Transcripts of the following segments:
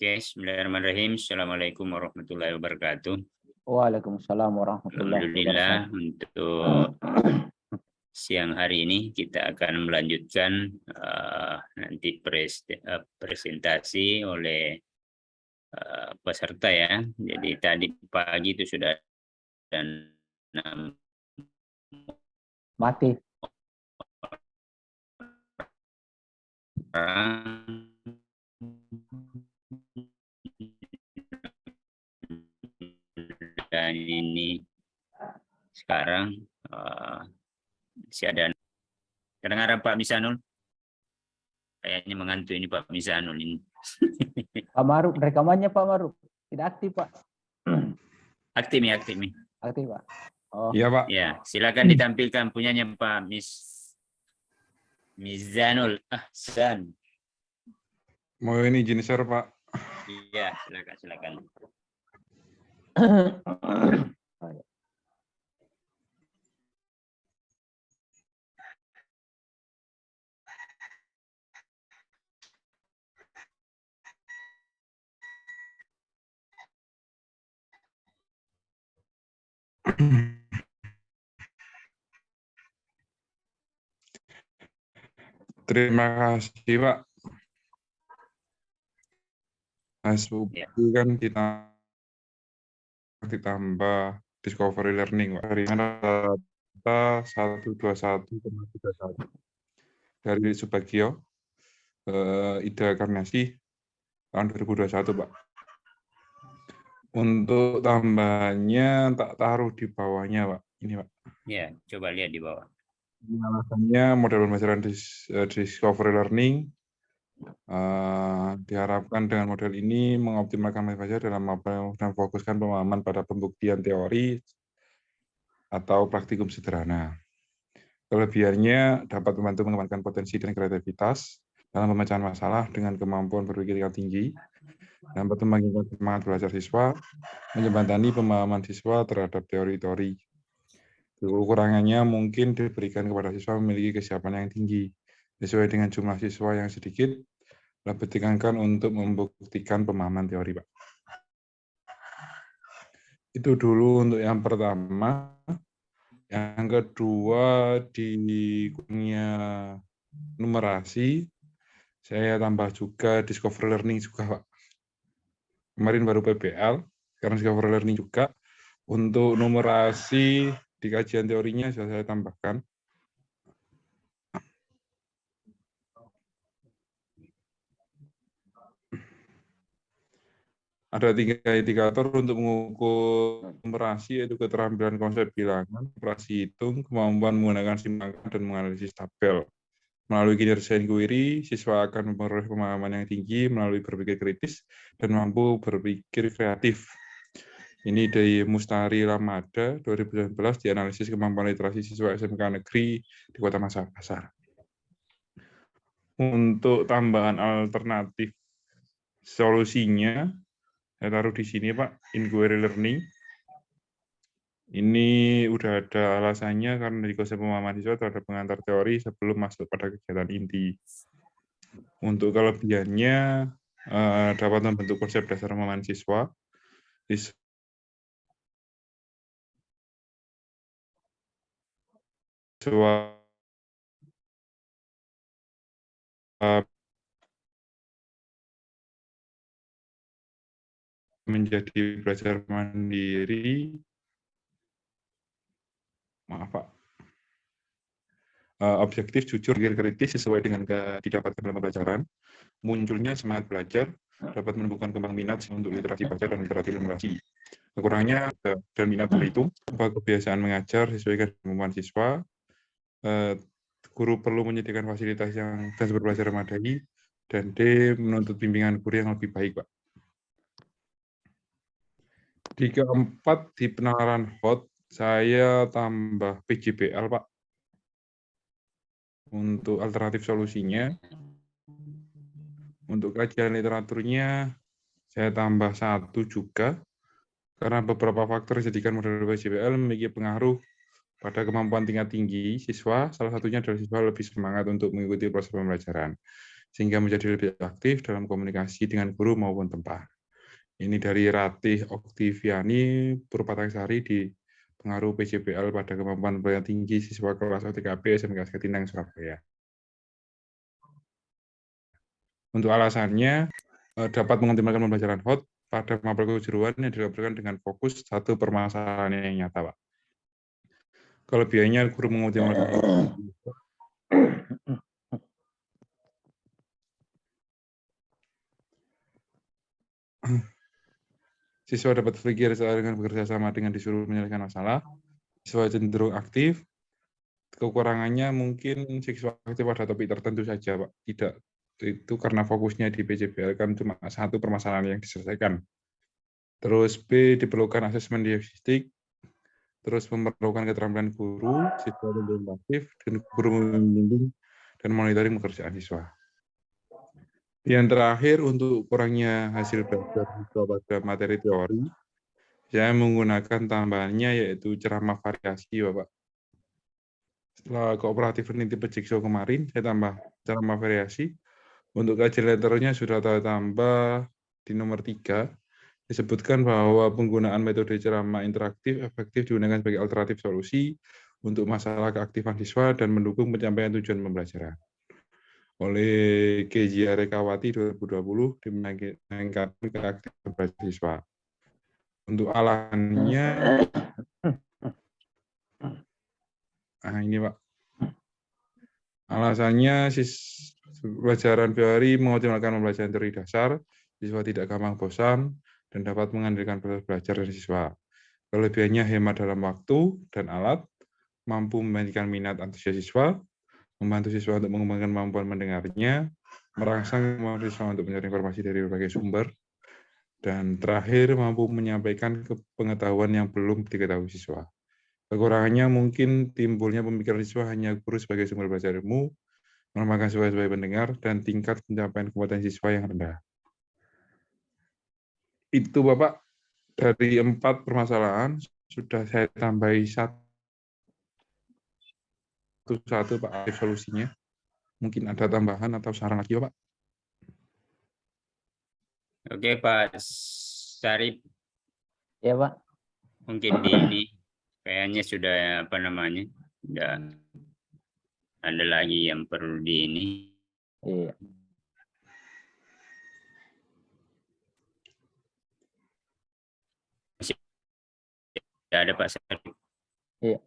Oke, bismillahirrahmanirrahim. Assalamualaikum warahmatullahi wabarakatuh. Waalaikumsalam warahmatullahi Alhamdulillah, wabarakatuh. untuk siang hari ini kita akan melanjutkan nanti presentasi oleh peserta ya. Jadi tadi pagi itu sudah ada 6 Mati. orang. Dan ini sekarang masih ada. Kedengaran Pak Misanul? Kayaknya mengantuk ini Pak Misanul ini. Pak Maruf, rekamannya Pak Maruf. Tidak aktif, Pak. Aktif nih, aktif nih. Aktif, Pak. Oh. Iya, Pak. Ya, silakan ditampilkan punyanya Pak Mizanul Ahsan. Mau ini izin share, Pak. Iya, silakan. Terima kasih, Pak. Mas Ya. kan ditambah discovery learning, Pak. Hari ini rata 121,31 dari Subagio, Ida Karnasi tahun 2021, Pak. Untuk tambahannya tak taruh di bawahnya, Pak. Ini, Pak. Ya, coba lihat di bawah. Ini alasannya model pembelajaran discovery learning diharapkan dengan model ini mengoptimalkan pembelajaran dalam dan fokuskan pemahaman pada pembuktian teori atau praktikum sederhana. Kelebihannya dapat membantu mengembangkan potensi dan kreativitas dalam pemecahan masalah dengan kemampuan berpikir yang tinggi, dapat membangkitkan semangat belajar siswa, menjembatani pemahaman siswa terhadap teori-teori. Kekurangannya mungkin diberikan kepada siswa memiliki kesiapan yang tinggi, sesuai dengan jumlah siswa yang sedikit, lebih ditekankan untuk membuktikan pemahaman teori, Pak. Itu dulu untuk yang pertama. Yang kedua, di punya numerasi, saya tambah juga discovery learning juga, Pak. Kemarin baru PBL, sekarang discovery learning juga. Untuk numerasi di kajian teorinya sudah saya tambahkan. Ada 3 indikator untuk mengukur numerasi, yaitu keterampilan konsep bilangan, operasi hitung, kemampuan menggunakan simpanan dan menganalisis tabel. Melalui kinerja inquiry, siswa akan memperoleh pemahaman yang tinggi melalui berpikir kritis dan mampu berpikir kreatif. Ini dari Mustari Ramada 2019, dianalisis kemampuan literasi siswa SMK negeri di Kota Makassar. Untuk tambahan alternatif solusinya, saya taruh di sini, Pak, inquiry learning. Ini udah ada alasannya karena di konsep pemahaman siswa terhadap pengantar teori sebelum masuk pada kegiatan inti. Untuk kelebihannya, dapat membentuk konsep dasar pemahaman siswa, siswa menjadi belajar mandiri, objektif, jujur, kritis sesuai dengan didapatkan dalam pembelajaran, munculnya semangat belajar, dapat menumbuhkan kembang minat untuk literasi baca dan literasi numerasi. Kekurangannya dan minat berhitung, kebiasaan mengajar sesuai dengan kemampuan siswa, guru perlu menyediakan fasilitas yang dan sumber belajar memadai, dan D, menuntut bimbingan guru yang lebih baik, Pak. Di keempat, di penalaran HOT, saya tambah PJBL, Pak. Untuk alternatif solusinya, untuk kajian literaturnya, saya tambah 1 juga, karena beberapa faktor yang dijadikan model PJBL memiliki pengaruh pada kemampuan tingkat tinggi siswa, salah satunya adalah siswa lebih semangat untuk mengikuti proses pembelajaran. sehingga menjadi lebih aktif dalam komunikasi dengan guru maupun tempat. Ini dari Ratih Oktiviani Purwataksari di pengaruh PJBL pada kemampuan belajar tinggi siswa kelas OTKP SMK Ketinang Surabaya. Untuk alasannya, dapat mengoptimalkan pembelajaran HOT pada mapel kejuruan yang dilakukan dengan fokus satu permasalahan yang nyata, Pak. Kelebihannya, guru mengoptimalkan siswa dapat berpikir dengan bekerja sama dengan disuruh menyelesaikan masalah. Siswa cenderung aktif. Kekurangannya mungkin siswa aktif pada topik tertentu saja, Pak. Tidak, itu karena fokusnya di PJBL kan cuma satu permasalahan yang diselesaikan. Terus B, diperlukan asesmen diagnostik. Terus memerlukan keterampilan guru, siswa cenderung aktif, dan guru membimbing dan monitoring pekerjaan siswa. Yang terakhir, untuk kurangnya hasil belajar siswa pada materi teori, saya menggunakan tambahannya yaitu ceramah variasi, Bapak. Setelah kooperatif learning tipe Jigsaw kemarin, saya tambah ceramah variasi. Untuk kajian letternya sudah tambah di nomor 3. Disebutkan bahwa penggunaan metode ceramah interaktif efektif digunakan sebagai alternatif solusi untuk masalah keaktifan siswa dan mendukung pencapaian tujuan pembelajaran. Oleh Kezia Rekawati 2020 meningkatkan keaktifan belajar siswa. Untuk alasannya, ini Pak. Alasannya pelajaran teori mengoptimalkan pembelajaran teori dasar, siswa tidak gampang bosan, dan dapat mengandalkan proses belajar dari siswa. Kelebihannya hemat dalam waktu dan alat, mampu membangkitkan minat antusias siswa, membantu siswa untuk mengembangkan kemampuan mendengarnya, merangsang kemampuan siswa untuk mencari informasi dari berbagai sumber, dan terakhir mampu menyampaikan pengetahuan yang belum diketahui siswa. Kekurangannya mungkin timbulnya pemikiran siswa hanya guru sebagai sumber belajar ilmu, melemahkan siswa sebagai pendengar, dan tingkat pencapaian kompetensi siswa yang rendah. Itu Bapak, dari 4 permasalahan sudah saya tambahi satu Pak, solusinya. Mungkin ada tambahan atau saran lagi Pak? Oke Pak Syarif. Ya Pak. Mungkin di ini kayaknya sudah sudah ada lagi yang perlu di ini. Iya. Tidak ada Pak Syarif. Iya.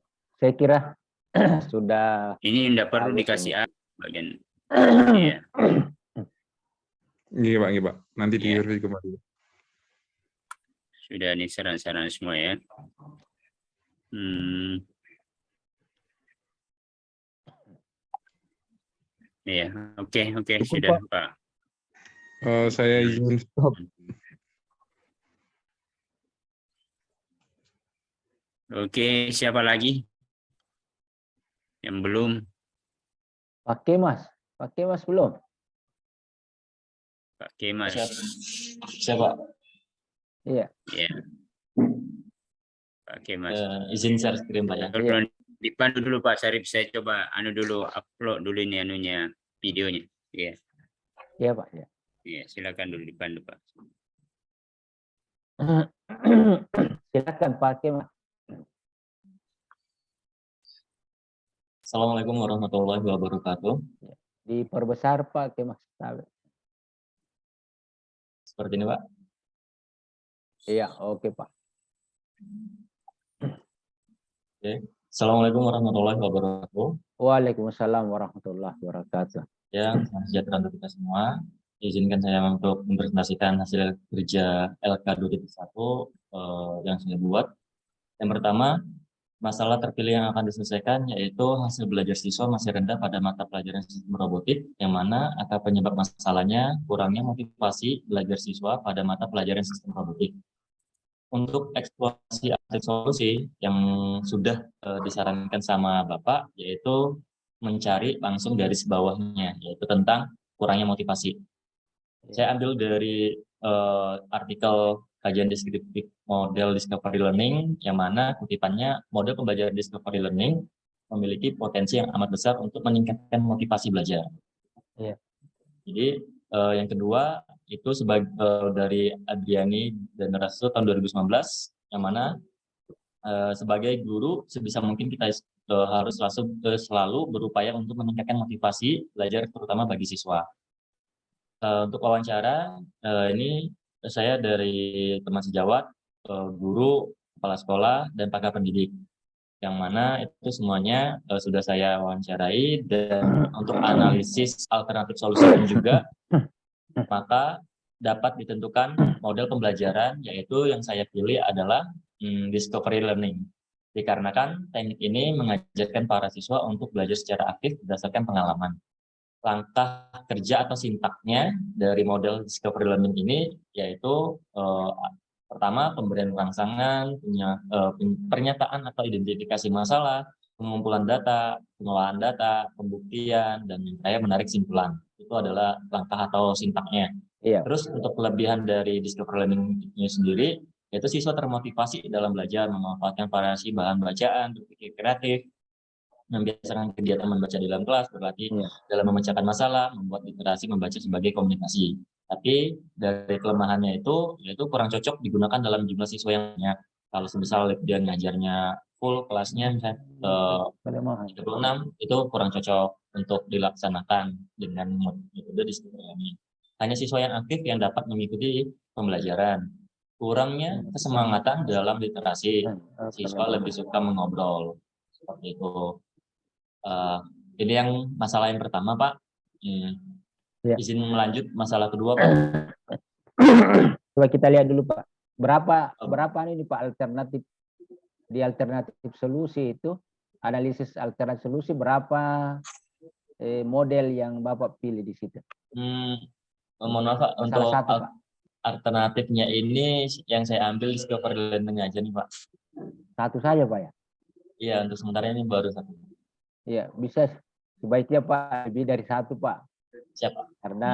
Saya kira sudah. Ini tidak perlu dikasih bagian. Iya. Iya Pak. Nanti Iya. direvisi kembali. Sudah nih saran-saran semua ya. Iya, oke, sudah Pak. Saya izin stop. Oke, siapa lagi yang belum? Pak Kemas belum? Pak Kemas. Siapa? Iya. Iya. Pak Kemas. Izin share screen Pak ya. Kalau dipandu dulu Pak Syarif, saya coba upload dulu ini videonya. Iya. Iya Pak. Ya. Iya, silakan dulu dipandu Pak. Silakan Pak Kemas. Assalamualaikum warahmatullahi wabarakatuh. Diperbesar Pak Kemas. Seperti ini Pak. Iya, oke Pak. Oke. Assalamualaikum warahmatullahi wabarakatuh. Waalaikumsalam warahmatullahi wabarakatuh. Ya, salam sejahtera untuk kita semua. Izinkan saya untuk mempresentasikan hasil kerja LK 2.1 yang saya buat. Yang pertama, masalah terpilih yang akan diselesaikan yaitu hasil belajar siswa masih rendah pada mata pelajaran sistem robotik, yang mana akar penyebab masalahnya kurangnya motivasi belajar siswa pada mata pelajaran sistem robotik. Untuk eksplorasi alternatif solusi yang sudah disarankan sama Bapak, yaitu mencari langsung dari bawahnya, yaitu tentang kurangnya motivasi. Saya ambil dari artikel kajian deskriptif model discovery learning, yang mana kutipannya model pembelajaran discovery learning memiliki potensi yang amat besar untuk meningkatkan motivasi belajar. Yeah. Jadi yang kedua itu sebagai dari Adriani dan Rasul tahun 2019, yang mana sebagai guru sebisa mungkin kita harus selalu berupaya untuk meningkatkan motivasi belajar terutama bagi siswa. Untuk wawancara ini saya dari teman sejawat, guru, kepala sekolah, dan pakar pendidik, yang mana itu semuanya sudah saya wawancarai. Dan untuk analisis alternatif solusi juga, maka dapat ditentukan model pembelajaran, yaitu yang saya pilih adalah discovery learning. Dikarenakan teknik ini mengajarkan para siswa untuk belajar secara aktif berdasarkan pengalaman. Langkah kerja atau sintaknya dari model discovery learning ini yaitu pertama, pemberian rangsangan, pernyataan atau identifikasi masalah, pengumpulan data, pengolahan data, pembuktian, dan saya menarik simpulan. Itu adalah langkah atau sintaknya. Iya. Terus untuk kelebihan dari discovery learning ini sendiri, yaitu siswa termotivasi dalam belajar, memanfaatkan variasi bahan bacaan, berpikir kreatif, membiasakan kegiatan membaca di dalam kelas, berlatih dalam memecahkan masalah, membuat literasi membaca sebagai komunikasi. Tapi dari kelemahannya itu, yaitu kurang cocok digunakan dalam jumlah siswa yang banyak. Kalau semisal dia ngajarnya full kelasnya misalnya 36, itu kurang cocok untuk dilaksanakan dengan metode discovery learning. Hanya siswa yang aktif yang dapat mengikuti pembelajaran. Kurangnya kesemangatan dalam literasi, siswa lebih suka mengobrol. Seperti itu. Ini yang masalah yang pertama, Pak. Izin melanjut masalah kedua, Pak. Coba kita lihat dulu, Pak. Berapa ini Pak alternatif di alternatif solusi itu, analisis alternatif solusi, berapa model yang Bapak pilih di situ? Mohon maaf, Pak, untuk alternatifnya ini yang saya ambil discovery learning aja nih, Pak. Satu saja, Pak, ya? Iya, untuk sementara ini baru satu. Iya, bisa sebaiknya Pak lebih dari satu, Pak. Siapa? Karena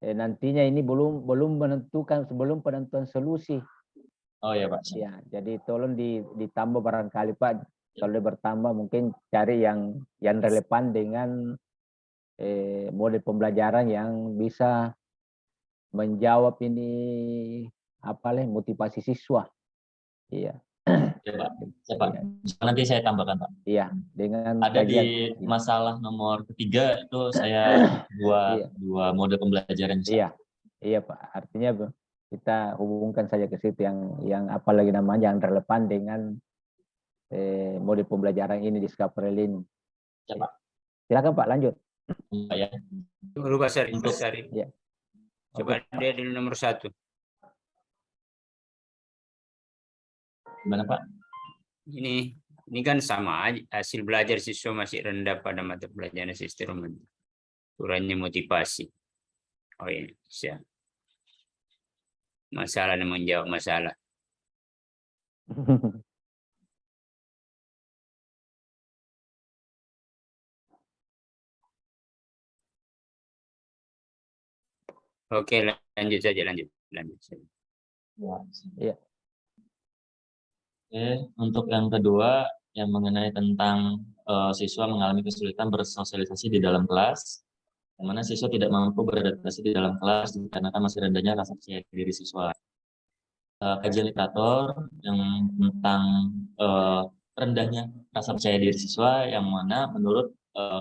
nantinya ini belum menentukan, sebelum penentuan solusi. Oh ya, Pak. Ya, jadi tolong ditambah barangkali, Pak. Kalau bertambah mungkin cari yang relevan dengan model pembelajaran yang bisa menjawab ini motivasi siswa. Iya. Ya, Pak. Siapa? Nanti saya tambahkan, Pak. Iya, dengan ada di masalah nomor ketiga itu saya dua mode pembelajaran. Iya, Pak. Artinya kita hubungkan saja ke situ yang apalagi namanya yang relevan dengan mode pembelajaran ini di discovery learning. Ya, Pak. Silakan, Pak, lanjut. Ya. Dulu Pak Sari. Ya. Coba dia di nomor 1. Gimana, Pak? Ini kan sama aja, hasil belajar siswa masih rendah pada mata pelajaran sistem, kurangnya motivasi. Oh iya, bisa. Masalah dan menjawab masalah. Oke, lanjut saja. Ya. Oke, untuk yang kedua yang mengenai tentang siswa mengalami kesulitan bersosialisasi di dalam kelas, di mana siswa tidak mampu beradaptasi di dalam kelas dikarenakan masih rendahnya rasa percaya diri siswa. Kajian literatur yang tentang rendahnya rasa percaya diri siswa, yang mana menurut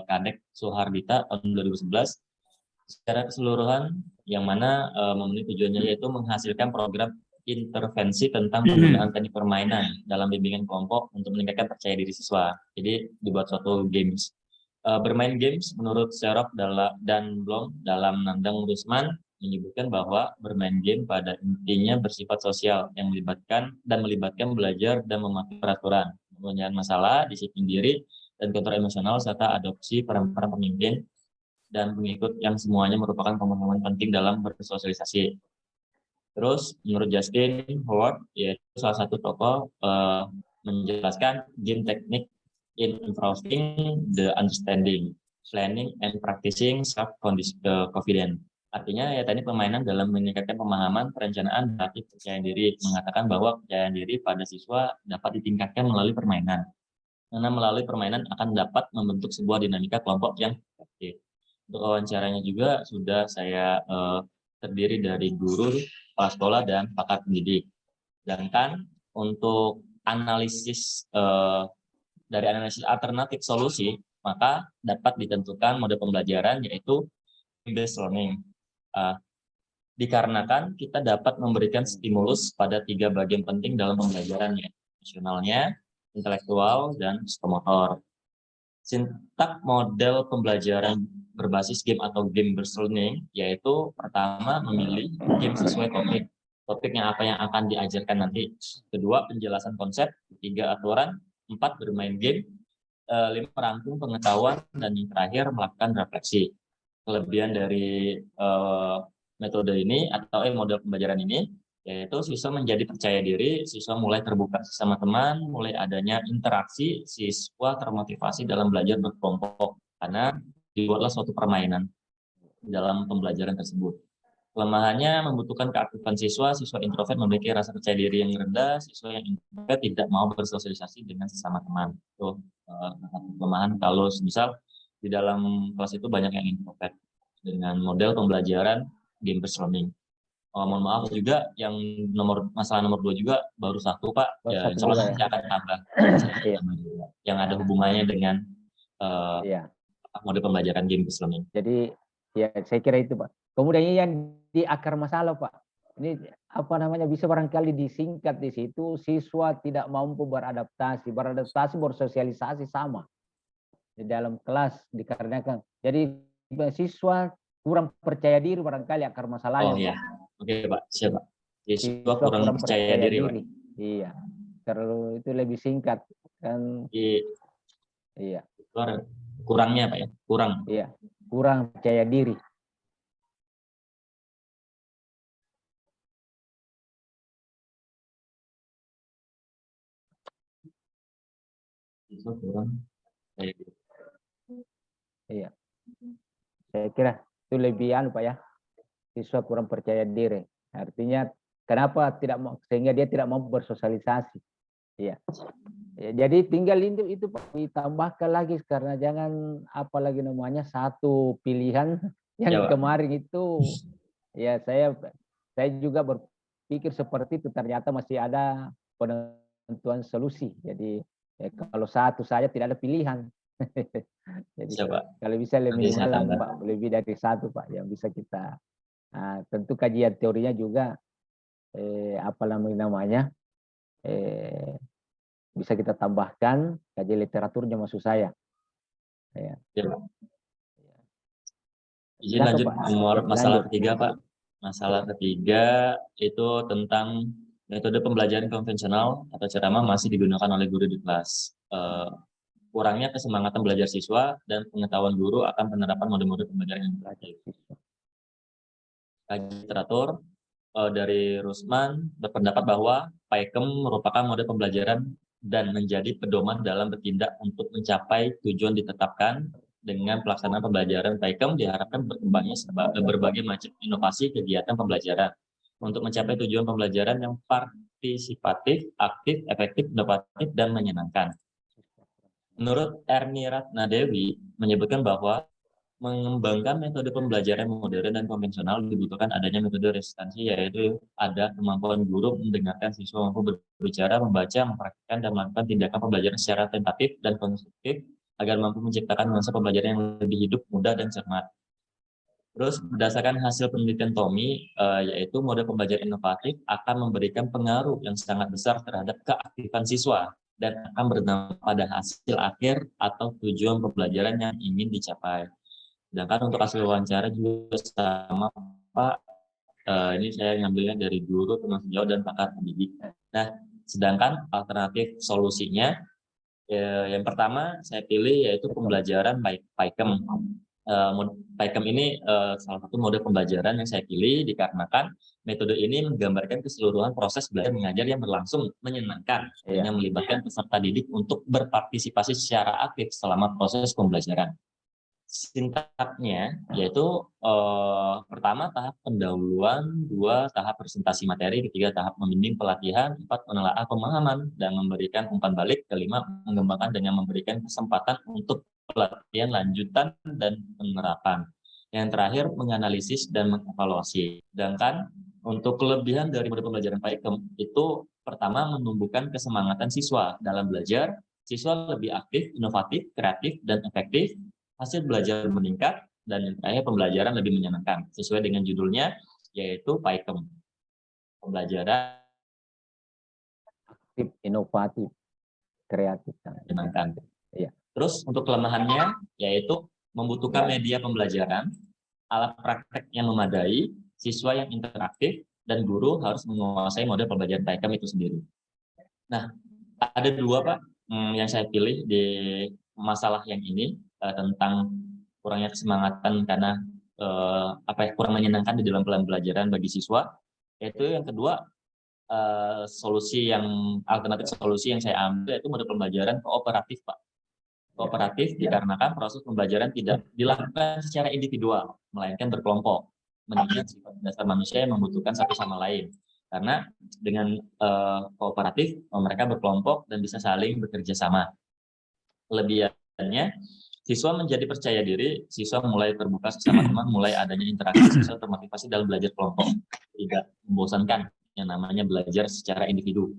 Kadek Suhardita tahun 2011 secara keseluruhan, yang mana memenuhi tujuannya yaitu menghasilkan program intervensi tentang penggunaan teknik permainan dalam bimbingan kelompok untuk meningkatkan percaya diri siswa. Jadi dibuat suatu games. Bermain games menurut Serok dan Blom dalam Nandang Rusman menyebutkan bahwa bermain game pada intinya bersifat sosial yang melibatkan belajar dan mematuhi peraturan, penyelesaian masalah, disiplin diri, dan kontrol emosional, serta adopsi peran-peran pemimpin dan pengikut yang semuanya merupakan komponen penting dalam bersosialisasi. Terus menurut Justin Howard, yaitu salah satu tokoh, menjelaskan game teknik in improving the understanding, planning and practicing self-confidence. Artinya ya tadi permainan dalam meningkatkan pemahaman, perencanaan, melatih percaya diri, mengatakan bahwa percaya diri pada siswa dapat ditingkatkan melalui permainan. Karena melalui permainan akan dapat membentuk sebuah dinamika kelompok yang efektif. Untuk wawancaranya juga sudah saya terdiri dari guru, kepala sekolah, dan pakar pendidik. Sedangkan untuk analisis dari analisis alternatif solusi, maka dapat ditentukan mode pembelajaran yaitu based learning. Dikarenakan kita dapat memberikan stimulus pada 3 bagian penting dalam pembelajaran, yaitu emosionalnya, intelektual, dan psikomotor. Sintak model pembelajaran berbasis game atau game based learning yaitu pertama memilih game sesuai topik yang akan diajarkan nanti. Kedua, penjelasan konsep. 3, aturan. 4, bermain game. 5, merangkum pengetahuan. Dan yang terakhir, melakukan refleksi. Kelebihan dari metode ini atau model pembelajaran ini yaitu siswa menjadi percaya diri, siswa mulai terbuka sama teman, mulai adanya interaksi, siswa termotivasi dalam belajar berkelompok karena dibuatlah suatu permainan dalam pembelajaran tersebut. Kelemahannya membutuhkan keaktifan siswa introvert memiliki rasa percaya diri yang rendah, siswa yang introvert tidak mau bersosialisasi dengan sesama teman. Itu kelemahan kalau misal di dalam kelas itu banyak yang introvert dengan model pembelajaran game based learning. Mohon maaf juga yang masalah nomor 2 juga baru 1 Pak. Ya, insya Allah nanti akan tambah. Yang ada hubungannya dengan model pembelajaran game based learning. Jadi ya saya kira itu Pak. Kemudian yang di akar masalah Pak. Ini apa namanya bisa barangkali disingkat di situ siswa tidak mampu beradaptasi bersosialisasi sama di dalam kelas dikarenakan. Jadi siswa kurang percaya diri barangkali akar masalahnya. Oh iya. Oke Pak, siap Pak. Siswa kurang percaya diri Pak. Iya. Terlalu itu lebih singkat kan. Iya. Kurangnya Pak ya, kurang. Iya, kurang percaya diri. Siswa kurang percaya diri. Iya. Saya kira itu lebih Pak ya. Siswa kurang percaya diri. Artinya kenapa sehingga dia tidak mau bersosialisasi. Iya. Ya, jadi tinggal itu Pak ditambahkan lagi karena jangan apalagi namanya satu pilihan yang kemarin itu ya saya juga berpikir seperti itu ternyata masih ada penentuan solusi. Jadi kalau satu saja tidak ada pilihan. Jadi kalau bisa lebih dari satu Pak yang bisa kita tentu kajian teorinya juga apa namanya bisa kita tambahkan kajian literaturnya maksud saya. Ya. Izin lanjut nomor masalah ketiga Pak. Masalah ketiga itu tentang metode pembelajaran konvensional atau ceramah masih digunakan oleh guru di kelas. Kurangnya kesemangatan belajar siswa dan pengetahuan guru akan penerapan mode-mode pembelajaran yang terakhir. Kajian literatur dari Rusman berpendapat bahwa PAIKEM merupakan mode pembelajaran dan menjadi pedoman dalam bertindak untuk mencapai tujuan ditetapkan. Dengan pelaksanaan pembelajaran PAIKEM diharapkan berkembangnya berbagai macam inovasi kegiatan pembelajaran untuk mencapai tujuan pembelajaran yang partisipatif, aktif, efektif, inovatif, dan menyenangkan. Menurut Erni Ratnadewi menyebutkan bahwa mengembangkan metode pembelajaran modern dan konvensional dibutuhkan adanya metode resistensi, yaitu ada kemampuan guru mendengarkan siswa mampu berbicara, membaca, mempraktikkan, dan melakukan tindakan pembelajaran secara tentatif dan konstruktif agar mampu menciptakan nuansa pembelajaran yang lebih hidup, mudah, dan cermat. Terus berdasarkan hasil penelitian Tommy, yaitu mode pembelajaran inovatif akan memberikan pengaruh yang sangat besar terhadap keaktifan siswa dan akan berdampak pada hasil akhir atau tujuan pembelajaran yang ingin dicapai. Sedangkan untuk hasil wawancara juga sama Pak, ini saya ngambilnya dari guru, teman sejauh, dan pakar pendidik. Nah, sedangkan alternatif solusinya, yang pertama saya pilih yaitu pembelajaran PAIKEM. PAIKEM ini salah satu mode pembelajaran yang saya pilih dikarenakan metode ini menggambarkan keseluruhan proses belajar mengajar yang berlangsung menyenangkan yang melibatkan peserta didik untuk berpartisipasi secara aktif selama proses pembelajaran. Sintaknya yaitu pertama tahap pendahuluan, 2 tahap presentasi materi, 3 tahap membimbing pelatihan, 4 menelaah pemahaman dan memberikan umpan balik, 5 mengembangkan dengan memberikan kesempatan untuk pelatihan lanjutan dan penerapan. Yang terakhir, menganalisis dan mengevaluasi. Sedangkan untuk kelebihan dari model pembelajaran PAIKEM itu pertama menumbuhkan kesemangatan siswa dalam belajar, siswa lebih aktif, inovatif, kreatif, dan efektif, hasil belajar meningkat, dan yang terakhir pembelajaran lebih menyenangkan. Sesuai dengan judulnya, yaitu PAIKEM. Pembelajaran Aktif, inovatif, kreatif. menyenangkan. Iya. Terus untuk kelemahannya, yaitu membutuhkan media pembelajaran, alat praktek yang memadai, siswa yang interaktif, dan guru harus menguasai model pembelajaran PAIKEM itu sendiri. Nah, ada dua Pak yang saya pilih di masalah yang ini tentang kurangnya kesemangatan karena kurang menyenangkan di dalam pembelajaran bagi siswa. Yaitu yang kedua, alternatif solusi yang saya ambil yaitu model pembelajaran kooperatif Pak. Kooperatif dikarenakan proses pembelajaran tidak dilakukan secara individual, melainkan berkelompok, mengingat sifat dasar manusia yang membutuhkan satu sama lain. Karena dengan kooperatif, mereka berkelompok dan bisa saling bekerja sama. Kelebihannya, siswa menjadi percaya diri, siswa mulai terbuka sesama teman, mulai adanya interaksi, siswa termotivasi dalam belajar kelompok. Tidak membosankan yang namanya belajar secara individu.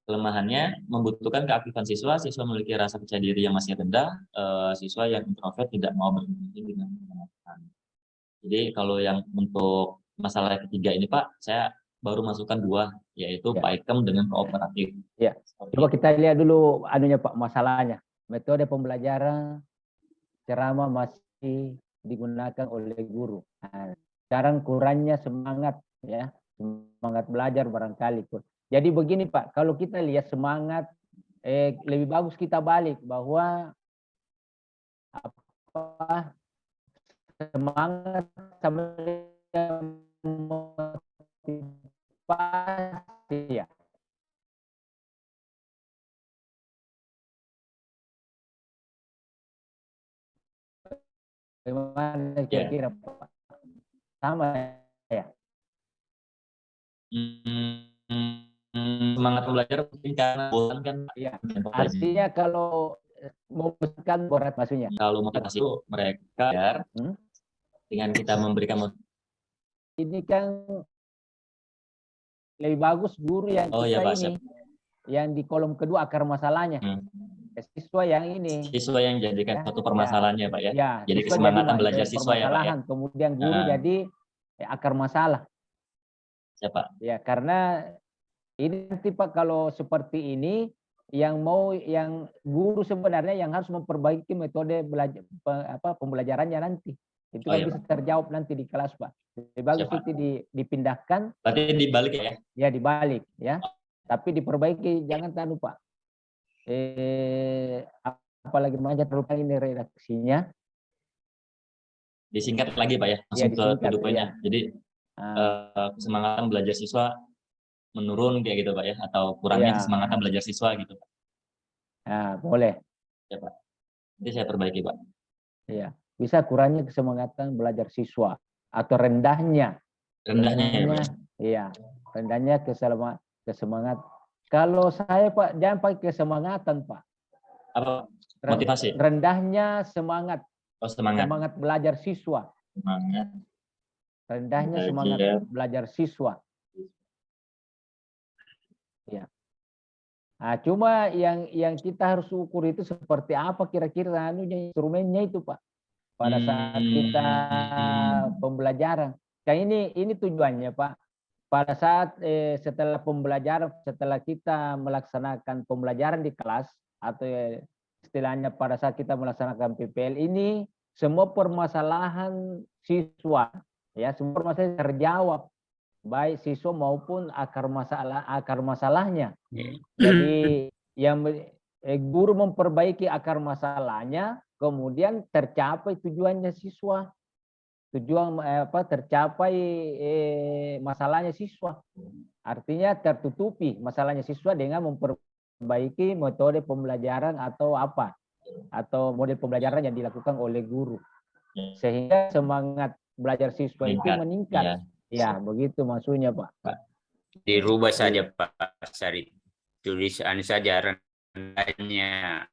Kelemahannya membutuhkan keaktifan siswa, siswa memiliki rasa percaya diri yang masih rendah, siswa yang introvert tidak mau berinteraksi dengan teman-teman. Jadi kalau yang untuk masalah ketiga ini Pak, saya baru masukkan dua, yaitu PAIKEM dengan kooperatif. Ya. Coba kita lihat dulu anunya Pak, masalahnya. Metode pembelajaran ceramah masih digunakan oleh guru. Nah, sekarang kurangnya semangat, ya, semangat belajar barangkali. Jadi begini Pak, kalau kita lihat semangat, lebih bagus kita balik bahwa semangat sama motivasi ya. Bagaimana kira-kira Pak? Sama ya? Semangat belajar mungkin karena bosan kan. Ya. Artinya kalau membosankan berat maksudnya. Kalau motivasi itu mereka dengan kita memberikan ini kan lebih bagus guru yang kita Pak, ini yang di kolom kedua akar masalahnya. Siswa yang ini. Siswa yang jadikan suatu permasalahannya Pak ya. Ya, jadi kesemangatan belajar siswa ya Pak ya. Kemudian guru jadi akar masalah. Ya Pak. Ya, karena ini nanti Pak kalau seperti ini yang guru sebenarnya yang harus memperbaiki metode belajar pembelajarannya nanti. Itu kan bisa terjawab nanti di kelas Pak. Lebih bagus itu dipindahkan. Berarti dibalik ya? Ya dibalik ya. Tapi diperbaiki jangan tahu Pak. Apalagi macam terlupa ini redaksinya. Disingkat lagi Pak ya, langsung ke poinnya. Jadi kesemangatan belajar siswa menurun kayak gitu Pak ya, atau kurangnya kesemangatan belajar siswa gitu Pak. Nah, boleh. Ya Pak. Nanti saya perbaiki Pak. Iya, bisa kurangnya kesemangatan belajar siswa atau rendahnya. Iya, rendahnya kesemangat. Kalau saya Pak jangan pakai kesemangatan Pak. Apa? Motivasi. Rendahnya semangat. Oh, semangat. Semangat belajar siswa. Semangat. Rendahnya semangat belajar siswa. Ya. Nah, cuma yang kita harus ukur itu seperti apa kira-kira instrumennya itu Pak. Pada saat kita pembelajaran. Kayak ini tujuannya Pak. Pada saat setelah pembelajaran, setelah kita melaksanakan pembelajaran di kelas atau istilahnya pada saat kita melaksanakan PPL ini, semua permasalahan siswa, ya semua permasalahan terjawab, baik siswa maupun akar masalahnya. Jadi yang guru memperbaiki akar masalahnya, kemudian tercapai tujuannya siswa. Tercapai masalahnya siswa. Artinya tertutupi masalahnya siswa dengan memperbaiki metode pembelajaran atau model pembelajaran yang dilakukan oleh guru. Sehingga semangat belajar siswa itu meningkat. Ya, begitu maksudnya Pak. Dirubah saja Pak Sari. Tulisan saja rendahnya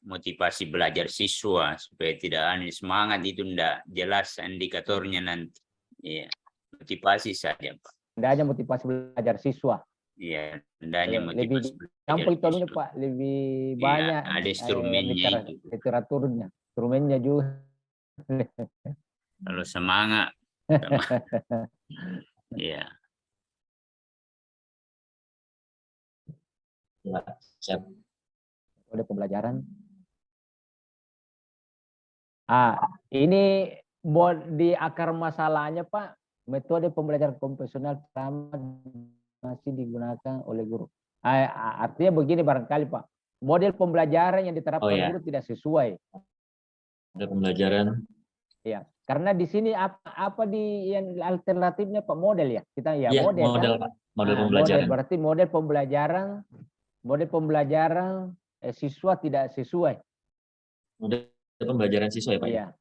motivasi belajar siswa supaya tidak aneh semangat itu ndak jelas indikatornya nanti. Iya, motivasi saja, Pak. Hendaknya motivasi belajar siswa. Iya, hendaknya Lebih motivasi belajar gampang itu anunya, siswa. Pak, lebih Iya, banyak ada instrumennya itu. literaturnya, instrumennya juga. Kalau semangat, iya. Ya, siap. Udah pembelajaran. Ini di akar masalahnya, Pak, metode pembelajaran konvensional pertama masih digunakan oleh guru. Artinya begini barangkali, Pak, model pembelajaran yang diterapkan ya. guru tidak sesuai. Ada pembelajaran. Ya, karena di sini apa di yang alternatifnya, Pak, model ya. Kita ya Iya, model, model, kan? Pak. Model pembelajaran. Berarti model pembelajaran siswa tidak sesuai. Model pembelajaran siswa ya, Pak. Iya.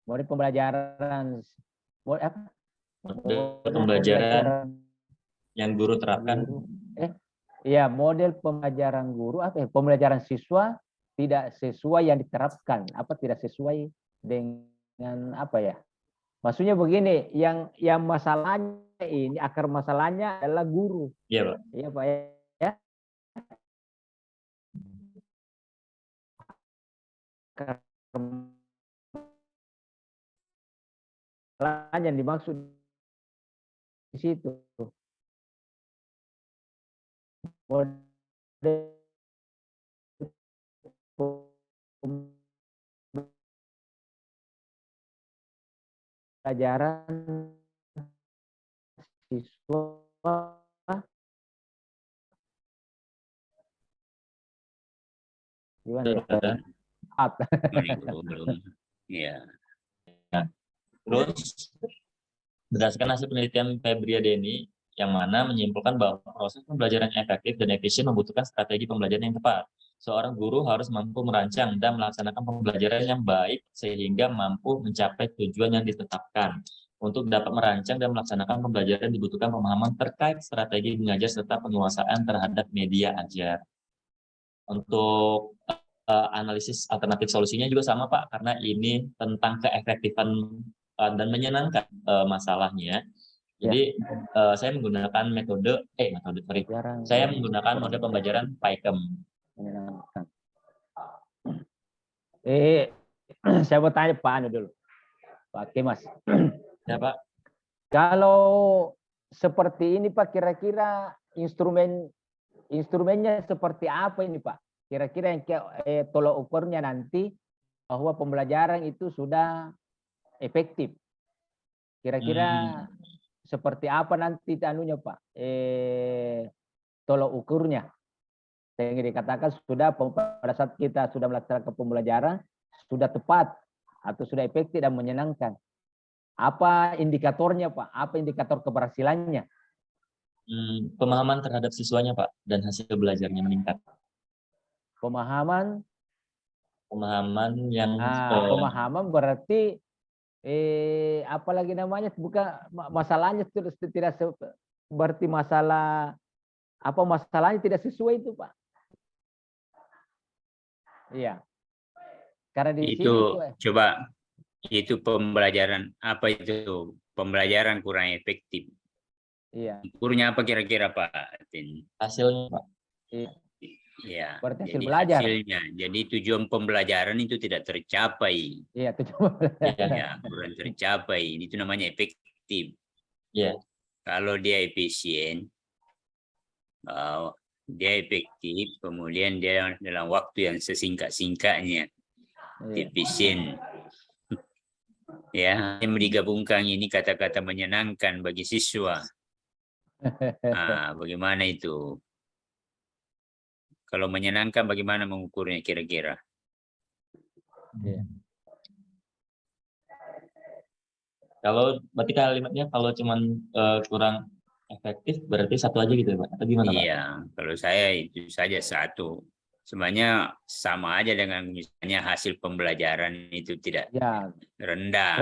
Model pembelajaran apa? Model pembelajaran yang guru terapkan. Iya, model pembelajaran guru apa ya? Pembelajaran siswa tidak sesuai yang diterapkan. Apa tidak sesuai dengan apa ya? Maksudnya begini, yang masalahnya ini, akar masalahnya adalah guru. Iya, Pak. Iya, Pak, ya. Yang dimaksud di situ model pembelajaran siswa gimana ya? Belum. Iya. Terus berdasarkan hasil penelitian Febria Denny yang mana menyimpulkan bahwa proses pembelajaran yang efektif dan efisien membutuhkan strategi pembelajaran yang tepat. Seorang guru harus mampu merancang dan melaksanakan pembelajaran yang baik sehingga mampu mencapai tujuan yang ditetapkan. Untuk dapat merancang dan melaksanakan pembelajaran dibutuhkan pemahaman terkait strategi mengajar serta penguasaan terhadap media ajar. Untuk analisis alternatif solusinya juga sama, Pak, karena ini tentang keefektifan dan menyenangkan masalahnya. Jadi saya menggunakan saya menggunakan mode pembelajaran PyChem. Menyenangkan. Saya mau tanya Pak Anu dulu, Pak Kemas. Ya, Pak. Kalau seperti ini, Pak, kira-kira instrumennya seperti apa ini, Pak? Kira-kira yang tolak ukurnya nanti bahwa pembelajaran itu sudah efektif. Kira-kira seperti apa nanti anunya, Pak? Tolak ukurnya. Sehingga dikatakan sudah pada saat kita sudah melaksanakan pembelajaran sudah tepat atau sudah efektif dan menyenangkan. Apa indikatornya, Pak? Apa indikator keberhasilannya? Pemahaman terhadap siswanya, Pak, dan hasil belajarnya meningkat. Pemahaman yang pemahaman berarti apalagi namanya, bukan masalahnya tidak berarti masalahnya tidak sesuai itu, Pak. Iya. Karena di itu sini coba itu pembelajaran apa itu? Pembelajaran kurang efektif. Iya. Ukurnya apa kira-kira, Pak? Hasilnya, Pak. Iya. Berarti hasil Jadi belajar. hasilnya. Jadi tujuan pembelajaran itu tidak tercapai. Iya, tujuan belajar. Ya, kurang tercapai. Itu namanya efektif. Iya. Kalau dia efisien, dia efektif, kemudian dia dalam waktu yang sesingkat-singkatnya, efisien. Ya, yang digabungkan ini kata-kata menyenangkan bagi siswa. Bagaimana itu? Kalau menyenangkan, bagaimana mengukurnya kira-kira? Kalau berarti kalimatnya kalau cuman kurang efektif berarti satu aja gitu ya, Pak? Atau gimana, Pak? Iya, kalau saya itu saja satu. Sebenarnya sama aja dengan misalnya hasil pembelajaran itu tidak rendah.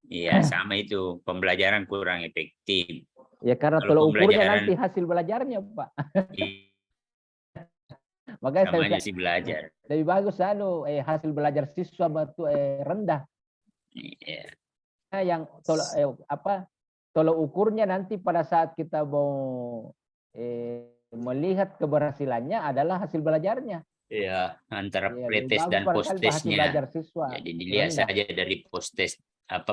Iya, sama itu. Pembelajaran kurang efektif. Ya karena tolak ukurnya nanti hasil belajarnya, Pak. Makanya sama saya aja sih belajar. lebih bagus hasil belajar siswa rendah. Iya. Yang tolok ukurnya nanti pada saat kita mau melihat keberhasilannya adalah hasil belajarnya. Iya, antara Ya, pretest dan post-testnya. belajar siswa. Jadi dilihat rendah. saja dari post-test,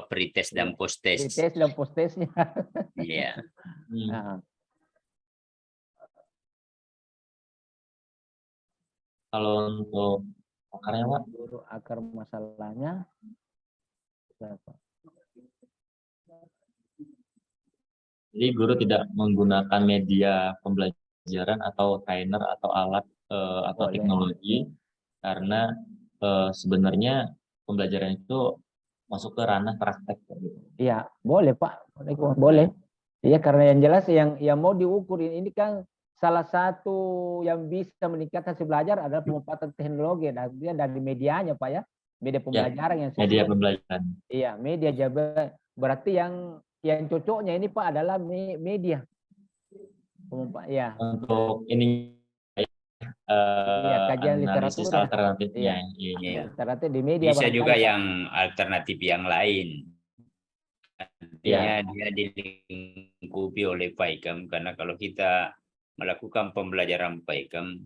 pretest dan post-test. Pretest dan post-testnya. Iya. Nah. Kalau untuk akarnya, Pak? Akar masalahnya berapa? Jadi guru tidak menggunakan media pembelajaran atau trainer atau alat atau teknologi karena sebenarnya pembelajaran itu masuk ke ranah praktek. Iya, boleh Pak, boleh. Iya, karena yang jelas yang mau diukur ini kan salah satu yang bisa meningkatkan hasil belajar adalah pemanfaatan teknologi. Dia dari medianya Pak ya, media pembelajaran yang media pembelajaran. Iya, media jabar. Berarti yang cocoknya ini Pak adalah media. Ya. Untuk ini kajian analisis literatur alternatifnya. Iya. Alternatif di media. Bisa juga yang alternatif yang lain. Artinya dia dilingkupi oleh PAIKM, karena kalau kita melakukan pembelajaran PAIKM,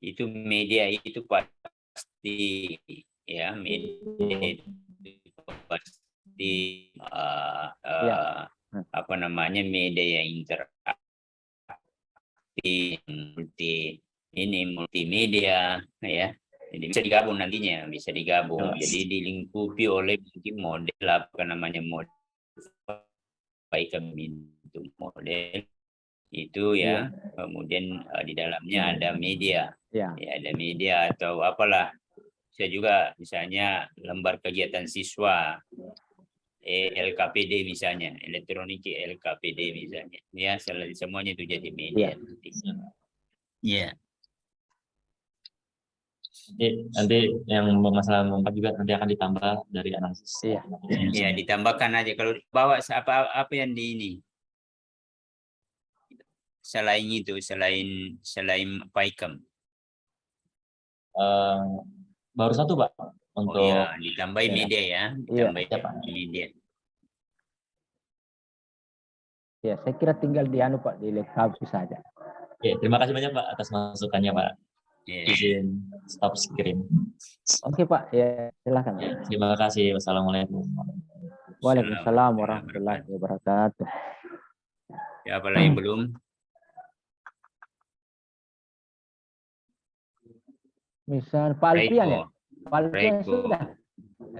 itu media itu pasti ya, media itu pasti media yang interaktif, multimedia ya. Jadi bisa digabung nantinya, Jadi dilingkupi oleh model model PAIKM itu model itu ya. Kemudian di dalamnya ada media, ya ada media atau apalah. Saya juga misalnya lembar kegiatan siswa, LKPD misalnya, elektronik LKPD misalnya, ya semuanya itu jadi media. Iya. Nanti yang masalah 4 juga nanti akan ditambah dari analisis. Iya, ditambahkan aja kalau bawa apa yang di ini. Selain itu, selain PAIKM. Baru satu Pak untuk ditambahin media ya, media. Ya, saya kira tinggal Pak dilengkapi saja. Oke, terima kasih banyak Pak atas masukannya Pak. Izin stop screen. Oke Pak, ya silakan. Terima kasih. Wassalamualaikum. Waalaikumsalam warahmatullahi wabarakatuh. Siapa lagi belum? Misal Pak Alfian ya? Pak Alfian sudah.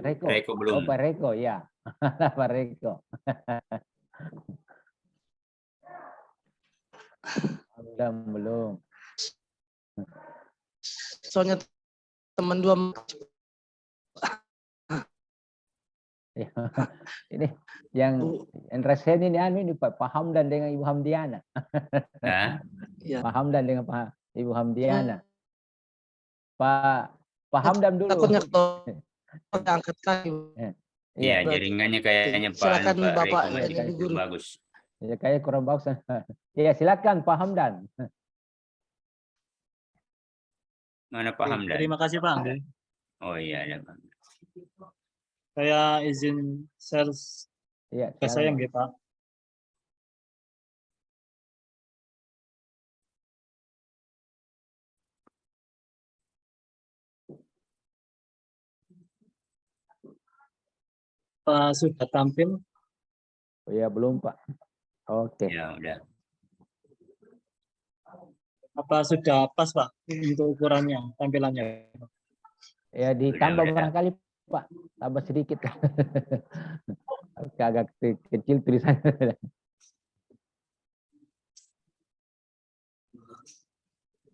Reko belum. Pak Reko ya. Pak Reko. Belum. Soalnya teman 2 ini yang resen ini Pak Hamdan dengan Ibu Hamdiana. Pak Hamdan dengan Ibu Hamdiana. Pak Hamdan dulu. Takutnya angkat kaki. Iya, jaringannya kayaknya silakan Bapak Guru bagus. Ya kayak kurang bagus. Ya silakan Pak Hamdan. Mana Pak Hamdan? Terima kasih Pak. Oh iya, ada Pak. Saya izin share ke saya nggih Pak. Pak sudah tampil? Oh ya belum Pak. Oke. Ya udah. Apa sudah pas Pak untuk ukurannya, tampilannya? Ya ditambah barangkali Pak, tambah sedikit. Agak kecil tulisannya.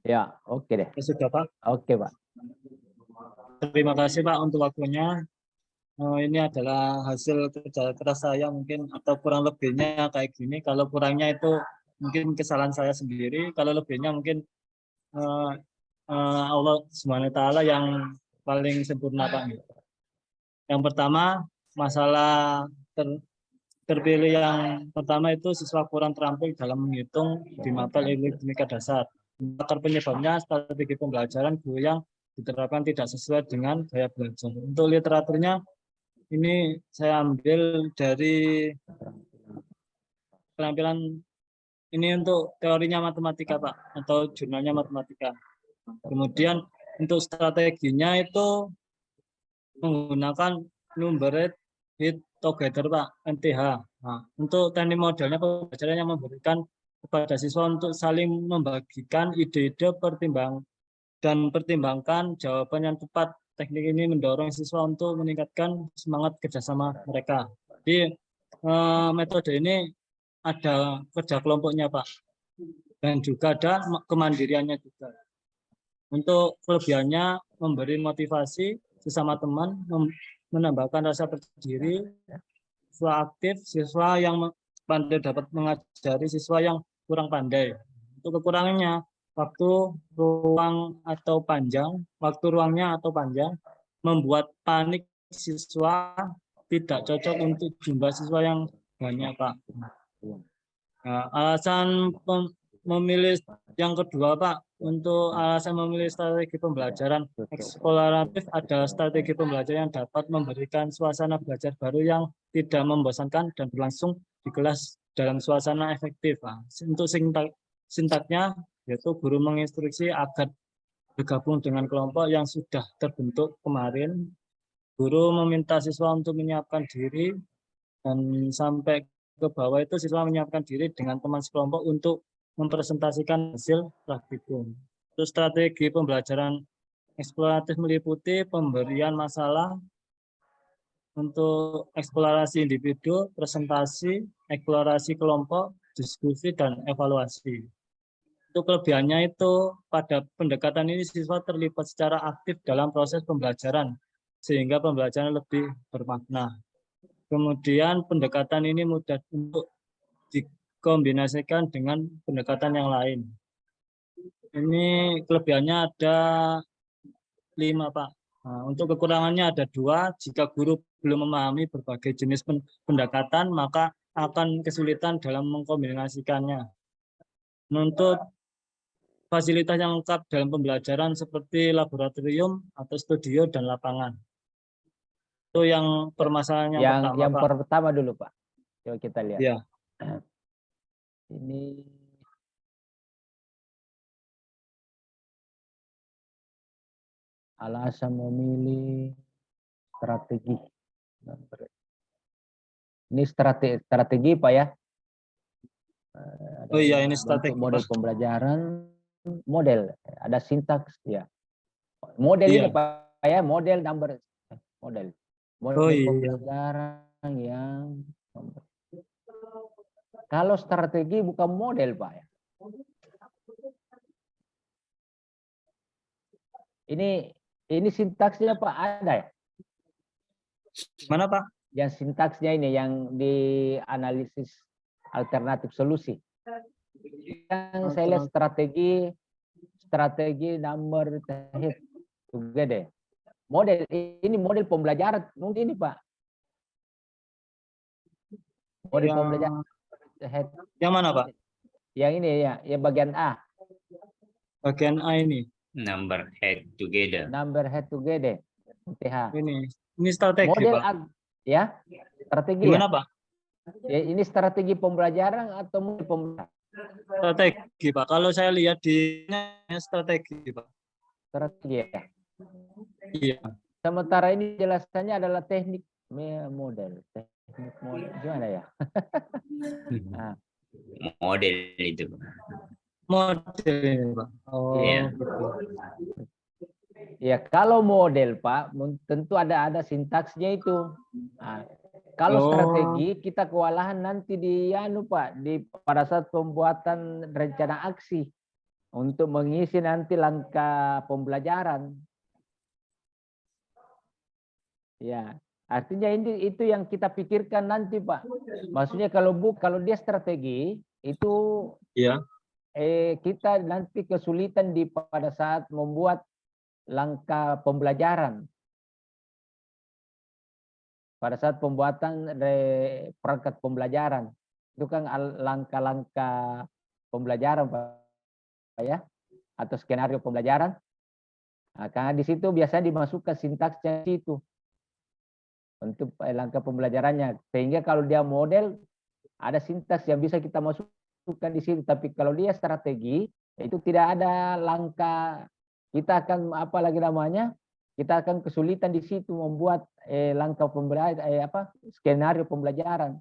Ya, oke deh. Sudah Pak? Oke Pak. Terima kasih Pak untuk waktunya. Ini adalah hasil kerja keras saya mungkin, atau kurang lebihnya kayak gini. Kalau kurangnya itu mungkin kesalahan saya sendiri, kalau lebihnya mungkin Allah Subhanahu wa Ta'ala yang paling sempurna Pak. Yang pertama, masalah terpilih yang pertama itu siswa kurang terampil dalam menghitung di mapel elektronika dasar. akar penyebabnya strategi pembelajaran guru yang diterapkan tidak sesuai dengan gaya belajar. Untuk literaturnya ini saya ambil dari penampilan ini untuk teorinya matematika Pak, atau jurnalnya matematika. Kemudian untuk strateginya itu menggunakan numbered hit together Pak, NTH. Nah, untuk teknik modelnya pembelajaran yang memberikan kepada siswa untuk saling membagikan ide-ide dan pertimbangkan jawaban yang tepat. Teknik ini mendorong siswa untuk meningkatkan semangat kerjasama mereka. Jadi metode ini ada kerja kelompoknya Pak, dan juga ada kemandiriannya juga. Untuk kelebihannya memberi motivasi sesama teman, menambahkan rasa percaya diri, siswa aktif, siswa yang pandai dapat mengajari siswa yang kurang pandai. Untuk kekurangannya, waktu ruangnya atau panjang, membuat panik siswa, tidak cocok untuk jumlah siswa yang banyak Pak. Nah, alasan memilih yang kedua Pak, untuk alasan memilih strategi pembelajaran eksploratif adalah strategi pembelajaran yang dapat memberikan suasana belajar baru yang tidak membosankan dan berlangsung di kelas dalam suasana efektif. Nah, untuk sintaknya yaitu guru menginstruksi agar bergabung dengan kelompok yang sudah terbentuk kemarin. Guru meminta siswa untuk menyiapkan diri, dan sampai ke bawah itu siswa menyiapkan diri dengan teman sekelompok untuk mempresentasikan hasil praktikum. Terus strategi pembelajaran eksploratif meliputi pemberian masalah untuk eksplorasi individu, presentasi, eksplorasi kelompok, diskusi, dan evaluasi. Untuk kelebihannya itu pada pendekatan ini siswa terlibat secara aktif dalam proses pembelajaran sehingga pembelajaran lebih bermakna. Kemudian pendekatan ini mudah untuk dikombinasikan dengan pendekatan yang lain. Ini kelebihannya ada 5 Pak. Nah, untuk kekurangannya ada 2. Jika guru belum memahami berbagai jenis pendekatan maka akan kesulitan dalam mengkombinasikannya. Menuntut fasilitas yang lengkap dalam pembelajaran seperti laboratorium atau studio dan lapangan. Itu yang permasalahan yang pertama dulu Pak. Coba kita lihat. Ya. Ini alasan memilih strategi. Ini strategi Pak ya. Oh iya, ini strategi model Pak. Pembelajaran, model, ada sintaks ya. Model iya. Ini Pak ya, model model pembelajaran yang kalau strategi bukan model Pak ya. Ini sintaksnya Pak ada ya? Mana Pak? Yang sintaksnya ini yang di analisis alternatif solusi. Yang saya lihat strategi number head together. Model ini model pembelajaran mungkin ini Pak. Model pembelajaran head. Yang mana Pak? Yang ini ya, yang bagian A. Bagian A ini. Number head together. Number head together. TH. Ini strategi model Pak. Ya, strategi. Gimana ya? Pak? Ya, ini strategi pembelajaran atau model pembelajaran? Strategi Pak. Kalau saya lihat di strategi Pak. Strategi ya. Iya. Sementara ini jelasannya adalah teknik model. Teknik model gimana ya? Nah. Model itu. Model ini Pak. Oh. Iya. Ya kalau model Pak, tentu ada sintaksnya itu. Nah, kalau strategi kita kewalahan nanti di Pak, pada saat pembuatan rencana aksi untuk mengisi nanti langkah pembelajaran. Ya, artinya itu yang kita pikirkan nanti Pak. Maksudnya kalau dia strategi itu ya. Kita nanti kesulitan pada saat membuat langkah pembelajaran. Pada saat pembuatan perangkat pembelajaran. Itu kan langkah-langkah pembelajaran Pak ya. atau skenario pembelajaran. Nah, karena di situ biasanya dimasukkan sintaksnya itu untuk langkah pembelajarannya. Sehingga kalau dia model, ada sintaks yang bisa kita masukkan di situ. Tapi kalau dia strategi, itu tidak ada langkah. Kita akan apa lagi namanya? Kita akan kesulitan di situ membuat langkah pembelajaran, skenario pembelajaran.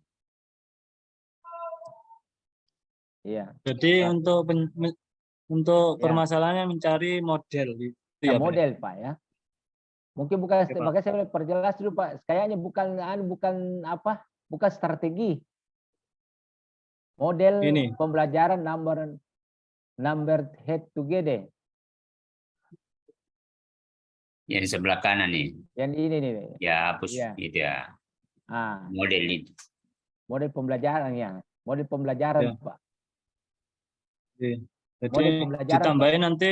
Iya. Jadi untuk permasalahannya mencari model itu ya, model Pak ya. Mungkin bukan, Pak. makanya saya perjelas dulu Pak. Kayaknya bukan strategi. Model Ini. pembelajaran number head together. Yang di sebelah kanan nih. Yang ini nih. Ya hapus itu ya. Model itu. Model pembelajaran ya. Model pembelajaran Pak. Jadi ditambahin Pak. Nanti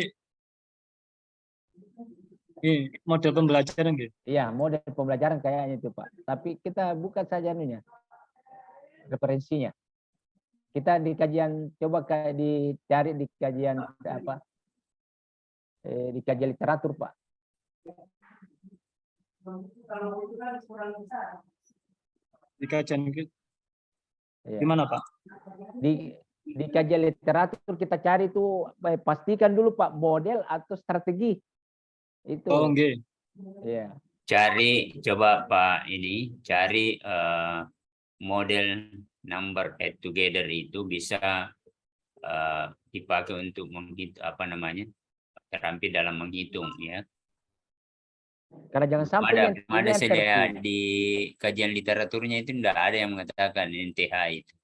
model pembelajaran gitu. Iya, model pembelajaran kayaknya itu Pak. Tapi kita buka saja ininya. Referensinya. Kita di kajian, coba dicari di kajian di kajian literatur Pak. Di kajian gimana Pak? Di kajian literatur kita cari itu pastikan dulu Pak, model atau strategi. Itu. Oh, okay. Iya. Cari coba Pak ini, cari model number head together itu bisa dipakai untuk terampil dalam menghitung ya. Karena jangan sampai ada saja di kajian literaturnya itu tidak ada yang mengatakan NTH itu.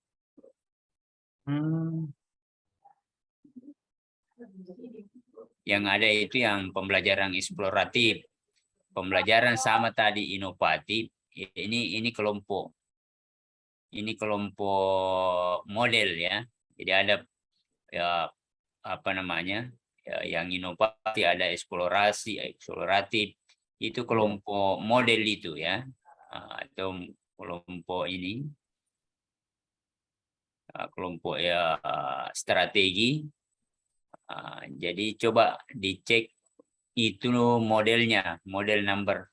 Yang ada itu yang pembelajaran eksploratif, pembelajaran sama tadi inovatif. Ini kelompok model ya. Jadi ada yang inovatif, ada eksploratif. Itu kelompok model itu ya, atau kelompok ini kelompok strategi. Jadi coba dicek itu modelnya, model number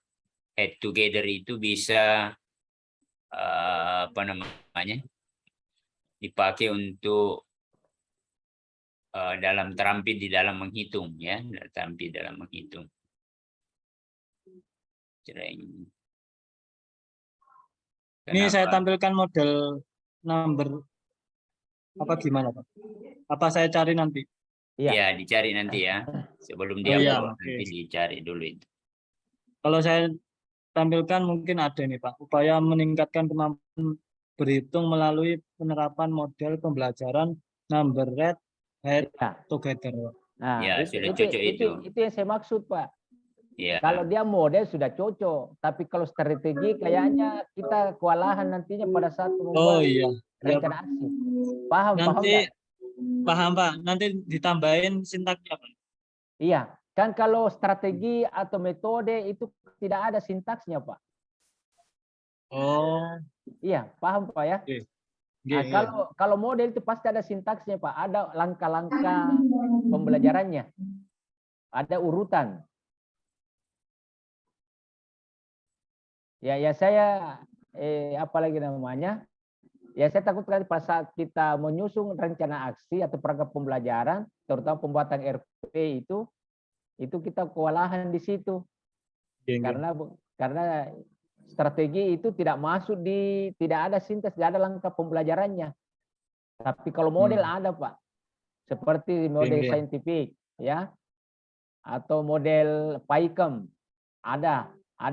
head together itu bisa dipakai untuk terampil di dalam menghitung ya, terampil dalam menghitung. Ini saya tampilkan model number apa gimana Pak? Apa saya cari nanti? Iya, dicari nanti ya. Sebelum dia nanti dicari dulu itu. Kalau saya tampilkan mungkin ada nih Pak, upaya meningkatkan kemampuan berhitung melalui penerapan model pembelajaran number head together. Nah, ya, sudah cocok itu. Itu yang saya maksud Pak. Ya. Kalau dia model sudah cocok, tapi kalau strategi kayaknya kita kewalahan nantinya pada saat membuat rencana aksi. Paham Pak. Nanti ditambahin sintaksnya Pak. Iya, kan kalau strategi atau metode itu tidak ada sintaksnya Pak. Oh. Iya, paham Pak ya. Nah, kalau model itu pasti ada sintaksnya Pak, ada langkah-langkah pembelajarannya, ada urutan. Ya saya apalagi namanya? Ya saya takutkan pada saat kita menyusun rencana aksi atau perangkat pembelajaran, terutama pembuatan RP itu kita kewalahan di situ. Karena strategi itu tidak masuk tidak ada sintaks, tidak ada langkah pembelajarannya. Tapi kalau model ada Pak, seperti model saintifik ya, atau model PAIKEM ada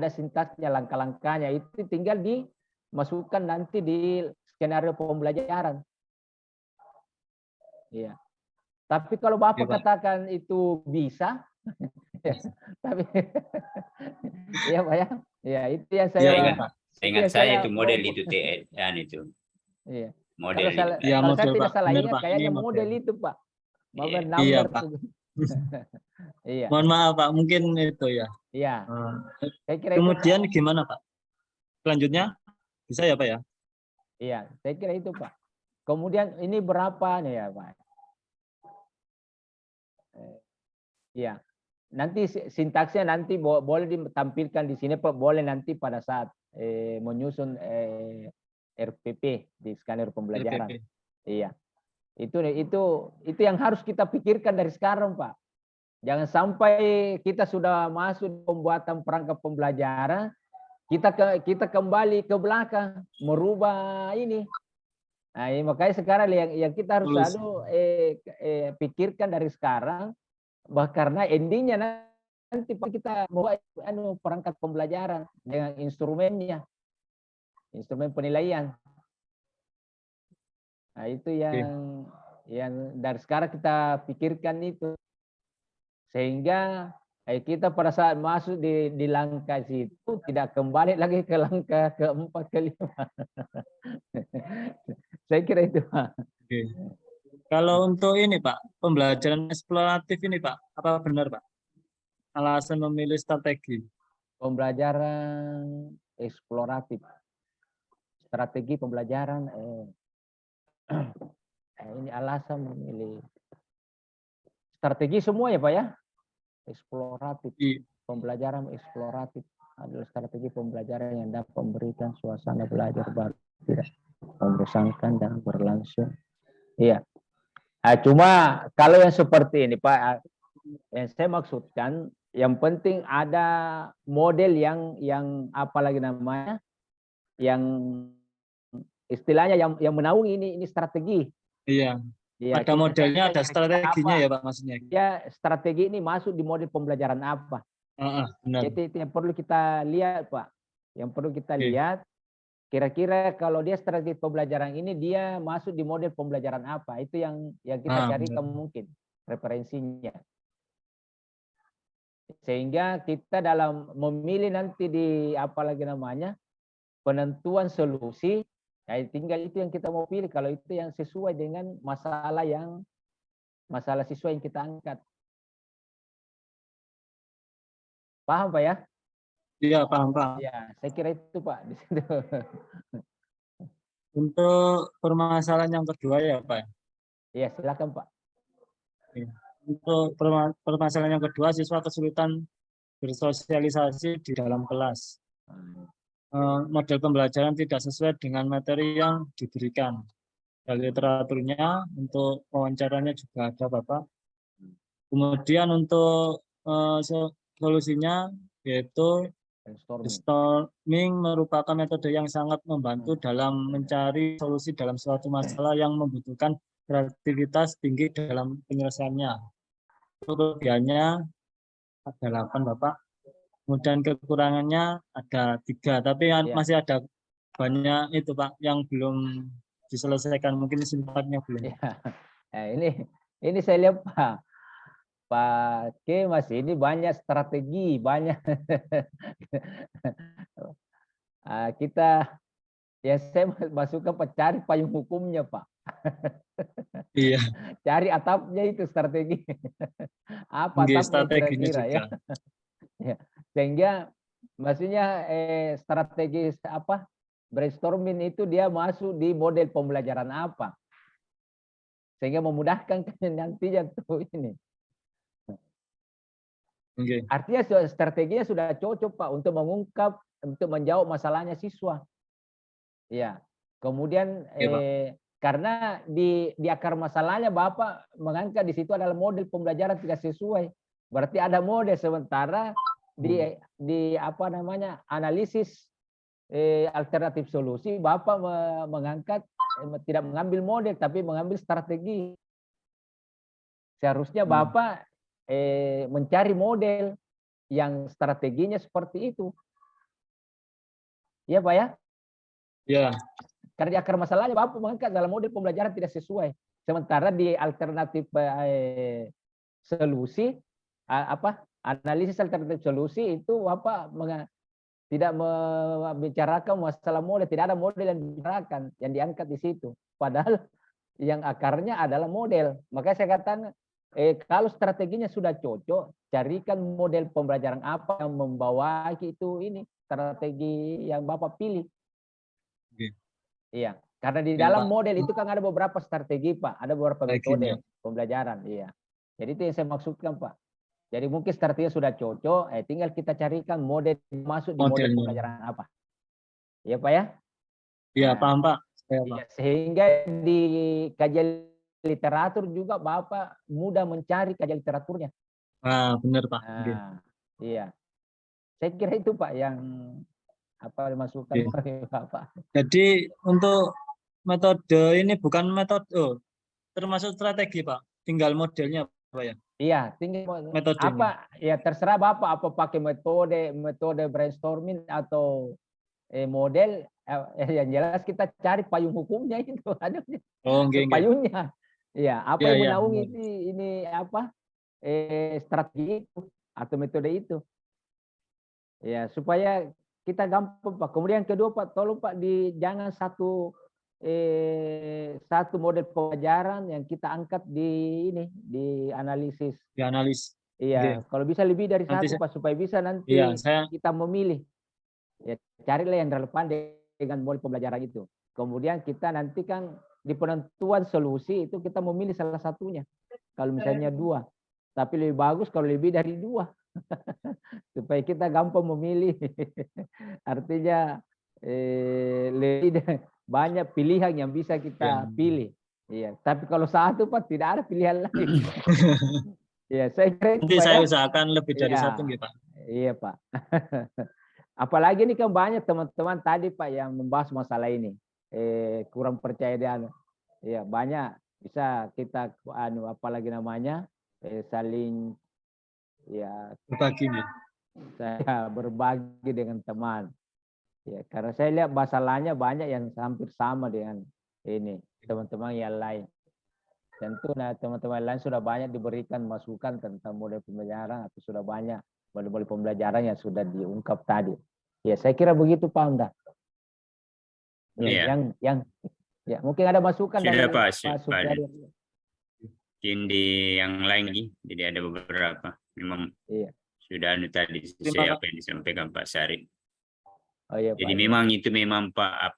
sintaksnya, langkah-langkahnya, itu tinggal dimasukkan nanti di skenario pembelajaran. Iya. Tapi kalau Bapak katakan itu bisa, tapi ya Pak ya. Ya, itu yang saya ingat saya itu model itu TN itu. Iya. Model kalau saya tidak salah ingat kayaknya model itu Pak. Iya Pak. Iya. Mohon maaf Pak, mungkin itu ya. Iya. Saya kira kemudian itu, gimana Pak? Selanjutnya bisa ya Pak ya? Iya, saya kira itu Pak. Kemudian ini berapa nih ya Pak? Iya. Nanti sintaksnya nanti boleh ditampilkan di sini Pak, boleh nanti pada saat menyusun RPP di skenario pembelajaran. RPP. Iya. Itu yang harus kita pikirkan dari sekarang, Pak. Jangan sampai kita sudah masuk pembuatan perangkat pembelajaran, kita kembali ke belakang merubah ini. Nah, makanya sekarang yang kita harus pikirkan dari sekarang, karena endingnya nanti kita membuat perangkat pembelajaran dengan instrumennya, instrumen penilaian. Nah, itu yang dari sekarang kita pikirkan itu, sehingga kita pada saat masuk di langkah situ tidak kembali lagi ke langkah keempat, kelima. Saya kira itu, Pak. Oke. Kalau untuk ini Pak, pembelajaran eksploratif ini Pak, apa benar Pak? Alasan memilih strategi. Pembelajaran eksploratif. Strategi pembelajaran. Ini alasan memilih. Strategi semua ya Pak ya? Eksploratif. Pembelajaran eksploratif adalah strategi pembelajaran yang dapat memberikan suasana belajar baru, tidak membosankan dan berlangsung. Iya. Cuma kalau yang seperti ini Pak, yang saya maksudkan, yang penting ada model yang apalagi namanya, yang istilahnya yang menaungi ini strategi. Iya. Ya, ada modelnya, ada strateginya ya Pak maksudnya. Ya, strategi ini masuk di model pembelajaran apa? Benar. Itu yang perlu kita lihat Pak. Yang perlu kita lihat. Kira-kira kalau dia strategi pembelajaran ini, dia masuk di model pembelajaran apa? Itu yang kita cari mungkin referensinya. Sehingga kita dalam memilih nanti di apalagi namanya penentuan solusi, tinggal itu yang kita mau pilih. Kalau itu yang sesuai dengan masalah siswa yang kita angkat. Paham Pak ya? Iya, paham. Ya, saya kira itu Pak di situ. Untuk permasalahan yang kedua ya Pak. Iya, silakan Pak. Untuk permasalahan yang kedua, siswa kesulitan bersosialisasi di dalam kelas. Model pembelajaran tidak sesuai dengan materi yang diberikan. Dari literaturnya, untuk wawancaranya juga ada Bapak. Kemudian untuk solusinya yaitu brainstorming merupakan metode yang sangat membantu dalam mencari solusi dalam suatu masalah yang membutuhkan kreativitas tinggi dalam penyelesaiannya. Kelebihannya ada 8 Bapak. Kemudian kekurangannya ada 3, tapi masih ada banyak itu Pak yang belum diselesaikan, mungkin sifatnya belum. Ini saya lihat Pak Kemas ini banyak strategi, banyak saya masukkan Pak, cari payung hukumnya Pak. Iya. Cari atapnya itu strategi. Apa atapnya kira-kira ya. Sehingga maksudnya strategi apa? Brainstorming itu dia masuk di model pembelajaran apa? Sehingga memudahkan nantinya tuh ini. Artinya strateginya sudah cocok Pak untuk mengungkap, untuk menjawab masalahnya siswa. Ya. Kemudian karena di akar masalahnya Bapak mengangkat di situ adalah model pembelajaran tidak sesuai. Berarti ada model, sementara di apa namanya analisis alternatif solusi Bapak mengangkat tidak mengambil model tapi mengambil strategi. Seharusnya Bapak mencari model yang strateginya seperti itu. Iya Pak ya? Iya. Karena di akar masalahnya Bapak mengangkat dalam model pembelajaran tidak sesuai. Sementara di alternatif solusi analisis alternatif solusi itu Bapak tidak membicarakan masalah model, tidak ada model yang dibicarakan, yang diangkat di situ. Padahal yang akarnya adalah model. Makanya saya katakan kalau strateginya sudah cocok, carikan model pembelajaran apa yang membawa itu ini strategi yang Bapak pilih. Iya, karena di dalam model itu kan ada beberapa strategi Pak, ada beberapa metode pembelajaran. Iya, jadi itu yang saya maksudkan Pak. Jadi mungkin startnya sudah cocok, tinggal kita carikan model masuk di model pembelajaran apa. Ya Pak ya? Iya, Nah, paham Pak. Ya, sehingga di kajian literatur juga Bapak mudah mencari kajian literaturnya. Ah, benar Pak. Nah, iya. Saya kira itu Pak yang dimasukkan oleh Bapak. Jadi untuk metode ini bukan metode, termasuk strategi Pak. Tinggal modelnya Pak ya. Iya, tinggal metode apa ini. Ya terserah Bapak apa pakai metode brainstorming atau model. Yang jelas kita cari payung hukumnya itu ada. Payungnya. Iya, apa yang menaungi ini apa? Strategi itu atau metode itu. Ya, supaya kita gampang Pak. Kemudian kedua Pak, tolong Pak jangan satu model pelajaran yang kita angkat di analisis. Di analis. Iya, kalau bisa lebih dari satu Pak supaya bisa nanti kita memilih. Ya, carilah yang relevan dengan model pembelajaran itu. Kemudian kita nanti kan di penentuan solusi itu kita memilih salah satunya. Kalau misalnya 2, tapi lebih bagus kalau lebih dari 2. Supaya kita gampang memilih. Artinya lebih banyak pilihan yang bisa kita pilih. Iya, tapi kalau satu Pak tidak ada pilihan lain. Iya, saya kira nanti saya usahakan lebih dari satu gitu Pak. Iya Pak. Apalagi ini kan banyak teman-teman tadi Pak yang membahas masalah ini. Kurang percaya dia. Iya, banyak bisa kita apalagi namanya saling berbagi. Saya berbagi dengan teman. Ya, karena saya lihat masalahnya banyak yang hampir sama dengan ini teman-teman yang lain. Tentu teman-teman lain sudah banyak diberikan masukan tentang model pembelajaran atau sudah banyak model pembelajaran yang sudah diungkap tadi. Ya, saya kira begitu Pak Hamda. Ya, mungkin ada masukan sudah, dari Pak Supriyadi. Mungkin di yang lain lagi, jadi ada beberapa. Memang sudah tadi sesuai apa yang disampaikan Pak Syarif. Oh, iya, jadi Pak, memang itu memang Pak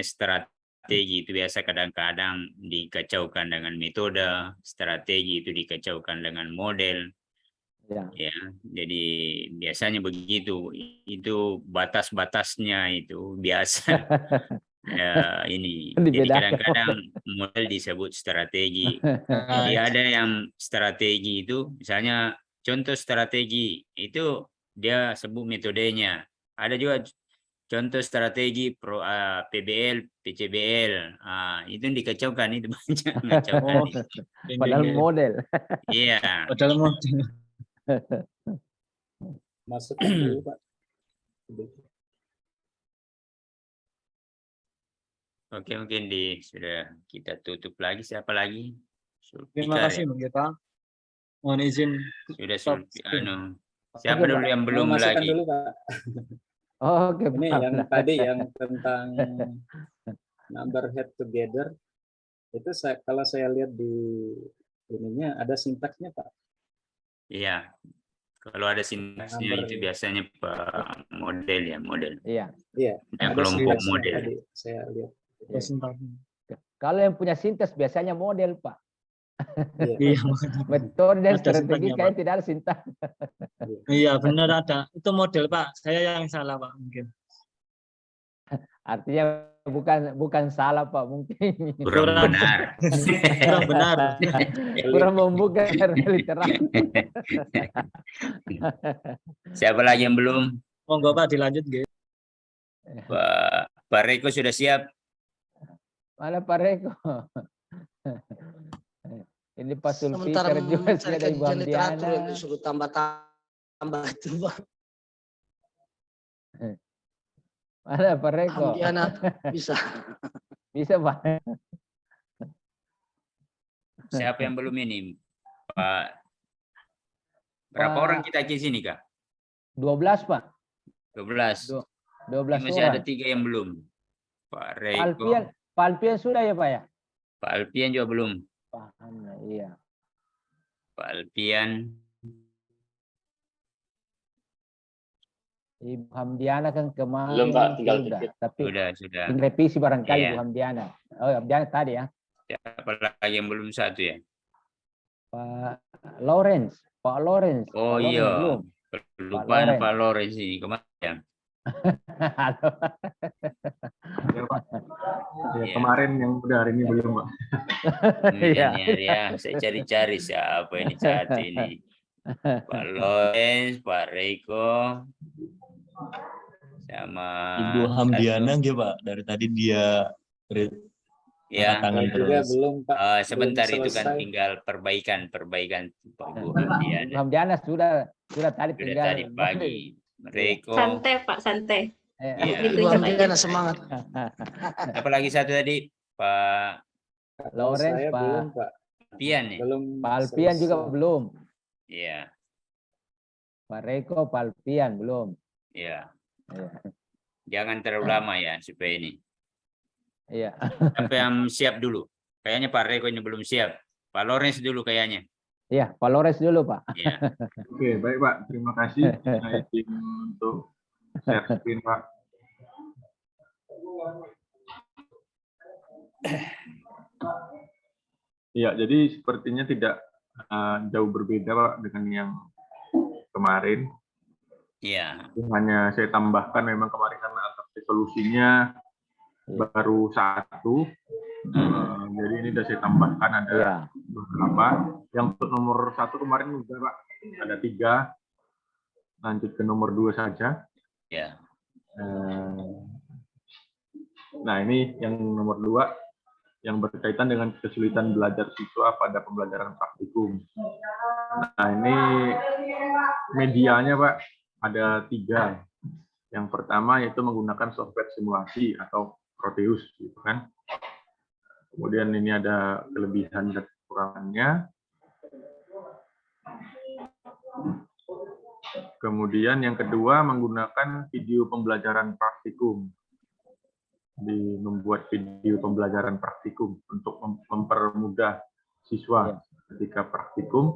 strategi itu biasa kadang-kadang dikacaukan dengan metode, strategi itu dikacaukan dengan model. Ya, jadi biasanya begitu. Itu batas-batasnya itu biasa. Ya, ini jadi kadang-kadang model disebut strategi. Jadi ada yang strategi itu misalnya contoh strategi itu dia sebut metodenya. Ada juga contoh strategi PBL, PCBL. Itu dikacaukan, itu banyak ngacaukan. Padahal model. Iya. Padahal model. Masukkan dulu Pak. Oke, mungkin sudah kita tutup lagi. Siapa lagi? Terima kasih Pak. Mohon izin. Sudah siapa dulu yang belum lagi? Dulu, Pak. Oke, ini yang tadi yang tentang number head together itu kalau saya lihat di ininya ada sintaksnya Pak. Iya. Kalau ada sintaksnya itu biasanya Pak model ya, model. Iya. Iya. Yang kelompok model. Tadi saya lihat. Kalau yang punya sintas biasanya model Pak. Iya. Metode dan strategi kayak tidak ada sintas. Iya benar ada. Itu model Pak. Saya yang salah Pak mungkin. Artinya bukan salah Pak, mungkin kurang benar. Kurang benar. Kurang membuka literatur. Siapa lagi yang belum? Monggo Pak dilanjut gitu. Pak Reko sudah siap? Mana Pak Reko? Ini Pak Sulfi sementara juga mencari dari kajian literatur Hamdiana. disuruh tambah itu Pak. Mana Pak Reko? Hamdiana bisa. Bisa Pak. Siapa yang belum ini? Pak. Berapa orang kita di sini Kak? 12 Pak. 12. 12 masih orang. ada 3 yang belum. Pak Reko. Pak Alpian sudah ya Pak ya? Pak Alpian juga belum. Iya. Pak Alpian. Ibu Hamdiana kan kemarin belum Pak, tinggal sudah, tapi sudah. revisi barangkali Ibu Hamdiana. Oh, Hamdiana tadi ya. Siapa lagi yang belum satu ya? Pak Lawrence. Pak Lawrence. Oh Pak Lawrence iya, belum. kelupaan Pak Lawrence ini kemarin. Ya, Pak. Ya, kemarin yang udah hari ini belum, Pak. Ya, saya cari-cari siapa ini saat ini. Pak Lawrence, Pak Reiko, sama Ibu Hamdiana nggih, Pak. Dari tadi dia ya tangan juga terus. belum, Pak. Sebentar Belum itu kan selesai. tinggal perbaikan Pak Bu Hamdiana. Hamdiana sudah tadi Sudah tinggal. tadi pagi. Reiko. Santai Pak, santai. Iya. Ibu Hamdiana semangat. Apalagi satu tadi Pak Lawrence, Saya Pak belum, Pak. Alpian ya? Belum. Pak Alpian juga selesai. belum. Iya. Pak Reiko, Pak Alpian belum. Iya. Iya. Jangan terlalu lama ya supaya ini. Iya. Apa yang siap dulu? Kayaknya Pak Reiko ini belum siap. Pak Lawrence dulu kayaknya. Iya, Pak Lawrence dulu, Pak. Iya. Oke, baik, Pak. Terima kasih. Saya izin untuk share screen, Pak. Iya, jadi sepertinya tidak jauh berbeda, Pak, dengan yang kemarin. Iya. Hanya saya tambahkan memang kemarin karena alternatif solusinya baru satu. Jadi ini sudah saya tambahkan ada beberapa. Yang untuk nomor 1 kemarin juga, Pak, ada 3. Lanjut ke nomor 2 saja. Ya. Nah, ini yang nomor 2 yang berkaitan dengan kesulitan belajar siswa pada pembelajaran praktikum. Nah, ini medianya, Pak, ada 3. Yang pertama yaitu menggunakan software simulasi atau Proteus, gitu kan. Kemudian ini ada kelebihan dan kekurangannya. Kemudian yang kedua menggunakan video pembelajaran praktikum. Membuat video pembelajaran praktikum untuk mempermudah siswa ketika praktikum.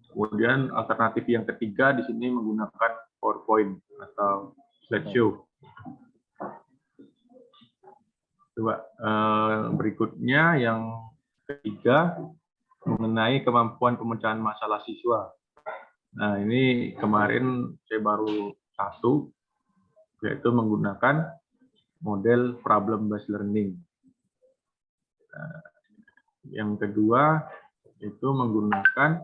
Kemudian alternatif yang ketiga di sini menggunakan PowerPoint atau slideshow. Coba berikutnya yang ketiga mengenai kemampuan pemecahan masalah siswa. Nah, ini kemarin saya baru 1, yaitu menggunakan model problem based learning. Yang kedua itu menggunakan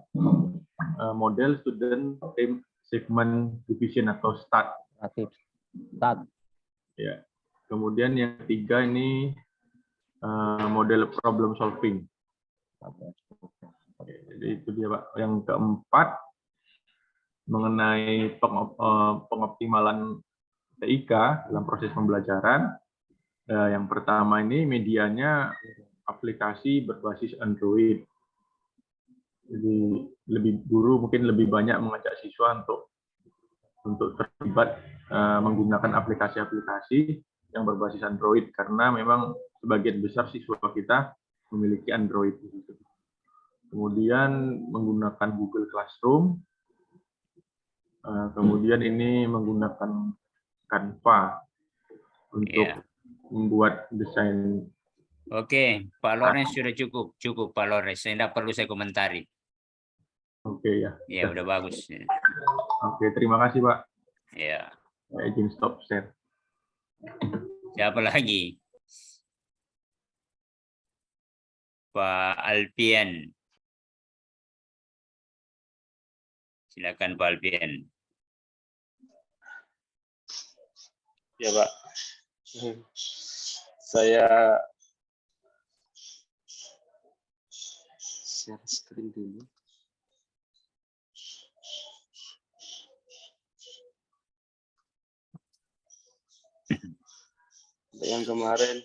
model student theme segment division atau STAT. Ya. Kemudian yang ketiga ini model problem solving. Jadi itu dia, Pak. Yang keempat mengenai pengoptimalan TIK dalam proses pembelajaran. Yang pertama ini medianya aplikasi berbasis Android. Jadi guru mungkin lebih banyak mengajak siswa untuk terlibat menggunakan aplikasi-aplikasi yang berbasis Android karena memang sebagian besar siswa kita memiliki Android. Kemudian menggunakan Google Classroom. Kemudian ini menggunakan Canva untuk membuat desain. Oke, Pak Lawrence sudah cukup Pak Lawrence. Tidak perlu saya komentari. Oke, ya. Ya, udah bagus. Oke, terima kasih, Pak. Ya. Saya izin stop share. Siapa lagi? Pak Alpian. Silakan Pak Alpian. Ya, Pak. Saya share screen dulu. Yang kemarin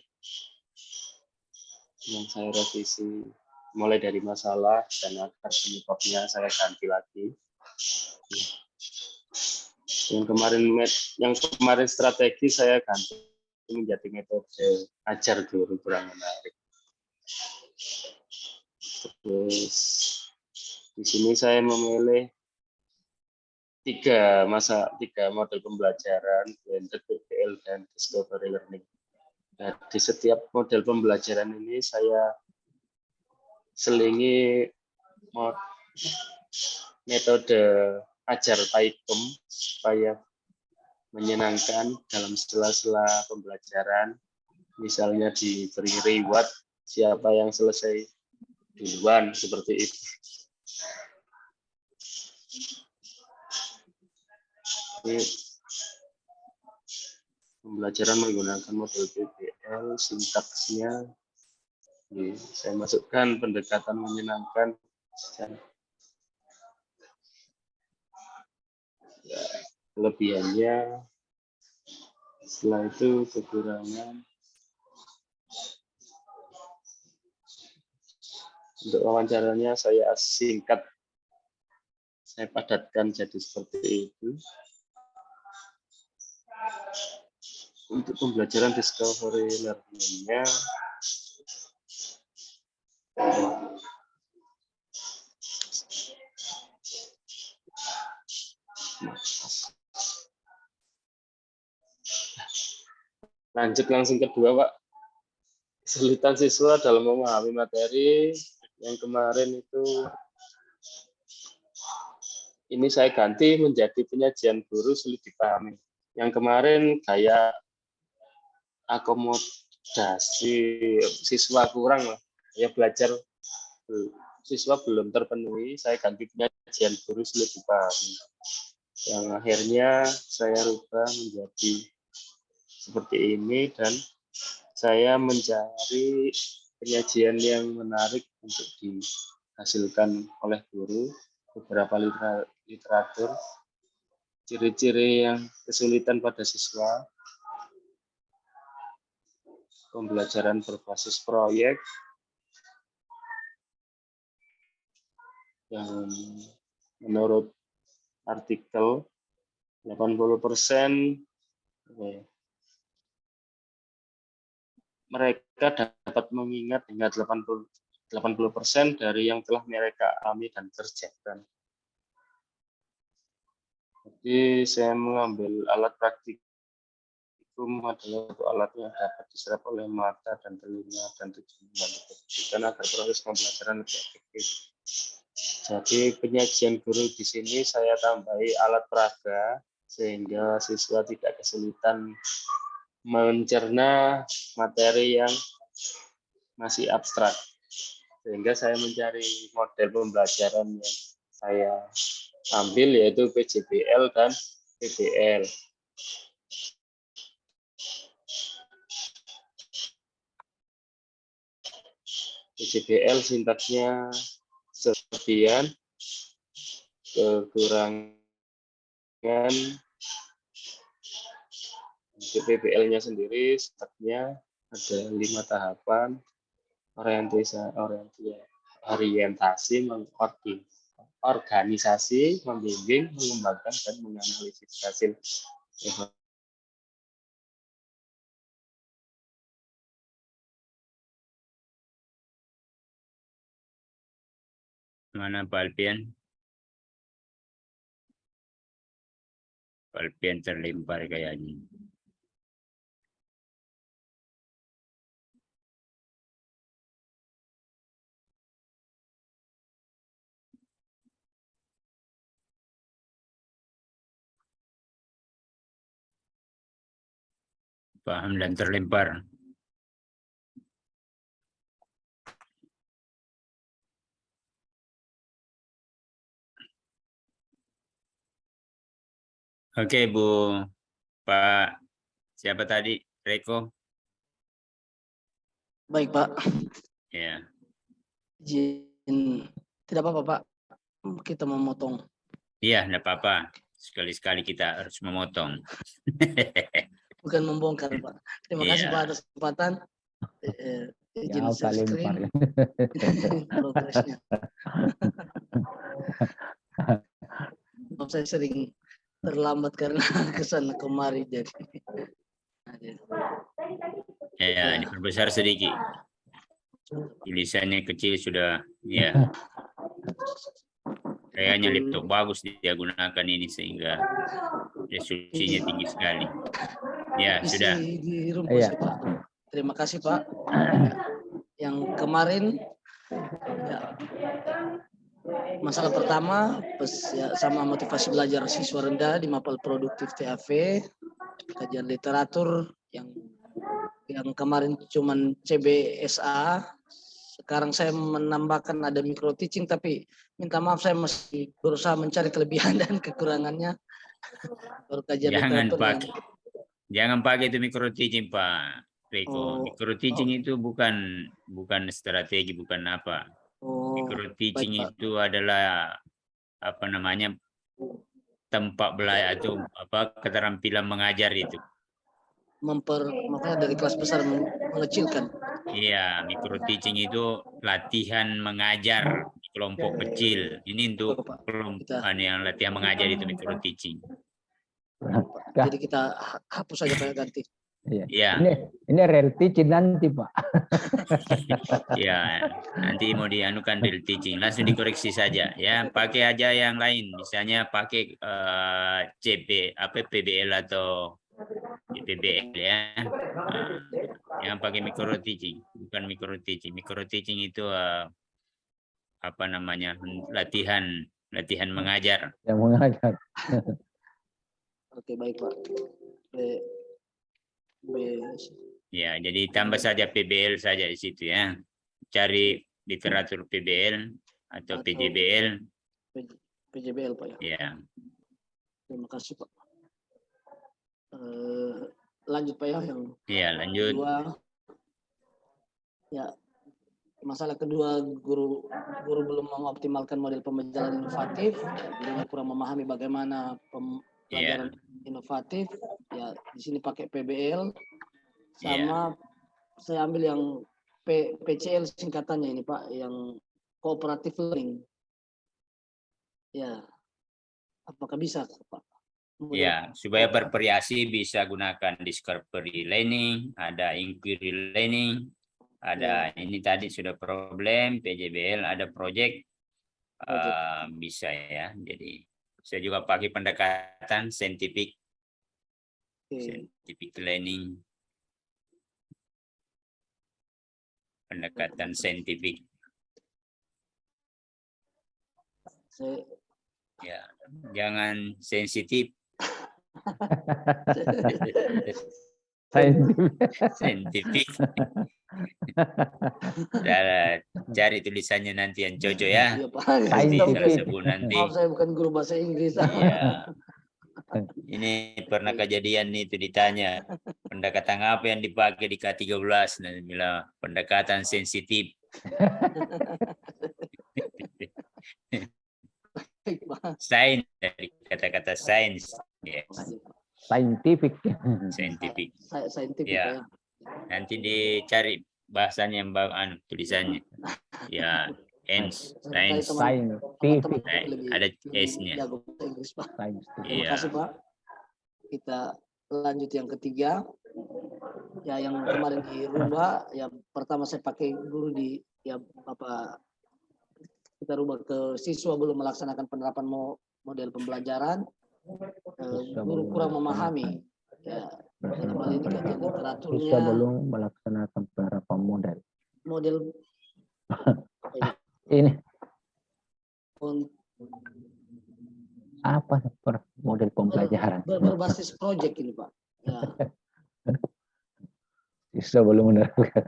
yang saya revisi mulai dari masalah dan akar penyebabnya saya ganti lagi. Yang kemarin strategi saya ganti menjadi metode ajar guru kurang menarik. Terus di sini saya memilih 3 model pembelajaran, blended, PBL, dan discovery learning. Nah, di setiap model pembelajaran ini saya selingi metode ajar Taikum supaya menyenangkan dalam sela-sela pembelajaran. Misalnya diberi reward siapa yang selesai duluan, seperti itu. Ini pembelajaran menggunakan model PBL, sintaksnya saya masukkan pendekatan menyenangkan. Ya, kelebihannya, setelah itu kekurangan. Untuk wawancaranya saya singkat, saya padatkan jadi seperti itu. Untuk pembelajaran discovery learning-nya, lanjut langsung kedua, Pak. Kesulitan siswa dalam memahami materi yang kemarin itu, ini saya ganti menjadi penyajian guru sulit dipahami. Yang kemarin kayak akomodasi siswa kurang lah, ya belajar siswa belum terpenuhi, saya ganti penyajian guru sulit dipahami. Yang akhirnya saya rubah menjadi seperti ini, dan saya mencari penyajian yang menarik untuk dihasilkan oleh guru, beberapa literatur, ciri-ciri yang kesulitan pada siswa, pembelajaran berbasis proyek, yang menurut artikel 80% mereka dapat mengingat hingga 80% dari yang telah mereka alami dan kerjakan. Jadi saya mengambil alat praktikum adalah satu alat yang dapat diserap oleh mata dan telinga dan tujuan agar proses pembelajaran lebih efektif. Jadi penyajian guru di sini saya tambahi alat peraga sehingga siswa tidak kesulitan mencerna materi yang masih abstrak. Sehingga saya mencari model pembelajaran yang saya ambil yaitu PJBL dan PBL. PJBL sintaksnya sekian, kekurangan, PBL-nya sendiri sintaksnya ada 5 tahapan, orientasi, organisasi, membimbing, mengembangkan, dan menganalisis hasil. Mana Pak Alpian? Pak Alpian terlempar kayaknya. Paham dan terlempar. Oke, Bu. Pak, siapa tadi? Reko? Baik, Pak. Ya. Izin, tidak apa-apa, Pak. Kita memotong. Iya, tidak apa-apa. Sekali-sekali kita harus memotong. Bukan membongkar, Pak. Terima kasih, Pak, atas kesempatan. Izin share screen. Progresnya. Saya sering terlambat karena kesana kemari jadi. Ya, diperbesar sedikit. Tulisannya kecil sudah, ya. Kayaknya laptop bagus dia gunakan ini sehingga resolusinya tinggi sekali. Ya, sudah. Ya. Terima kasih, Pak. Yang kemarin ya, masalah pertama ya, sama motivasi belajar siswa rendah di mapel produktif TAV, kajian literatur yang kemarin cuman CBSA, sekarang saya menambahkan ada micro teaching, tapi minta maaf saya masih berusaha mencari kelebihan dan kekurangannya. Jangan pakai itu micro teaching, Pak Riko. Micro teaching itu bukan strategi, bukan apa. Micro teaching itu adalah apa namanya, tempat belajar atau apa, keterampilan mengajar itu. Makanya dari kelas besar mengecilkan. Iya, micro teaching itu latihan mengajar di kelompok kecil. Ini untuk kelompok yang latihan mengajar itu micro teaching. Jadi kita hapus saja Pak, ganti. Iya. Ini real teaching nanti, Pak. Ya, nanti mau dianukan real teaching, langsung dikoreksi saja ya. Pakai aja yang lain, misalnya pakai PBL atau PBL ya. Yang pakai micro teaching, bukan micro teaching. Micro teaching itu apa namanya, latihan mengajar. Yang mengajar. Oke, baik Pak. Ya, jadi tambah saja PBL saja di situ ya. Cari literatur PBL atau PJBL. PJBL Pak ya. Ya. Terima kasih Pak. Lanjut Pak ya yang. Iya, lanjut. Kedua, ya, masalah kedua, guru belum mengoptimalkan model pembelajaran inovatif, jadi kurang memahami bagaimana pembelajaran inovatif. Ya, di sini pakai PBL sama saya ambil yang PCL singkatannya ini Pak, yang cooperative learning. Ya, apakah bisa Pak? Ya, supaya bervariasi bisa gunakan discovery learning, ada inquiry learning, ada ini tadi sudah problem, PJBL, ada project, bisa ya. Jadi saya juga pakai pendekatan scientific learning, pendekatan saintifik. Ya, jangan sensitif. Saintifik. Cari tulisannya nanti yang cocok ya. Nanti. Maaf, saya bukan guru bahasa Inggris. Iya. Ini pernah kejadian itu ditanya pendekatan apa yang dipakai di K13, dan bilang pendekatan sensitif. Sains, dari kata-kata sains. Yes. Scientific. Ya. Nanti dicari bahasanya yang tulisannya. Ya, sains. Scientific. Ada S-nya. Terima kasih Pak. Kita lanjut yang ketiga. Ya, yang kemarin dirubah, ya pertama saya pakai guru kita rubah ke siswa belum melaksanakan penerapan model pembelajaran. Guru kurang memahami. Ya, ini kajian literaturnya. Siswa belum melaksanakan penerapan model. Ini apa model pembelajaran? Berbasis proyek ini Pak. Ya. Siswa belum menerapkan.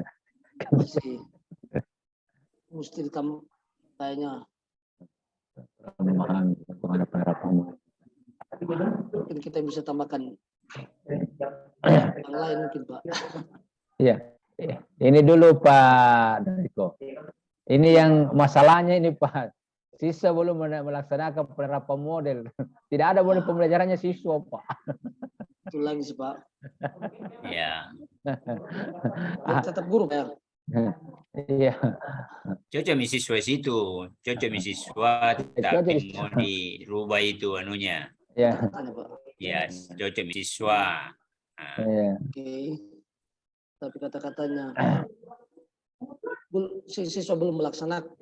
Mesti ditambah kayaknya. Memahami bagaimana penerapan. Mungkin kita bisa tambahkan yang lain mungkin Pak. Iya. Ini dulu Pak Riko. Ini yang masalahnya ini Pak. Siswa belum melaksanakan penerapan model. Tidak ada model pembelajarannya siswa Pak. Itu lagi sih Pak. Iya. Tetap guru Pak. Iya. Cocok siswa situ. Cocok siswa, tapi mau dirubah itu anunya. Ya. Ya, cocok siswa. Oke. Tapi kata-katanya siswa belum melaksanakan.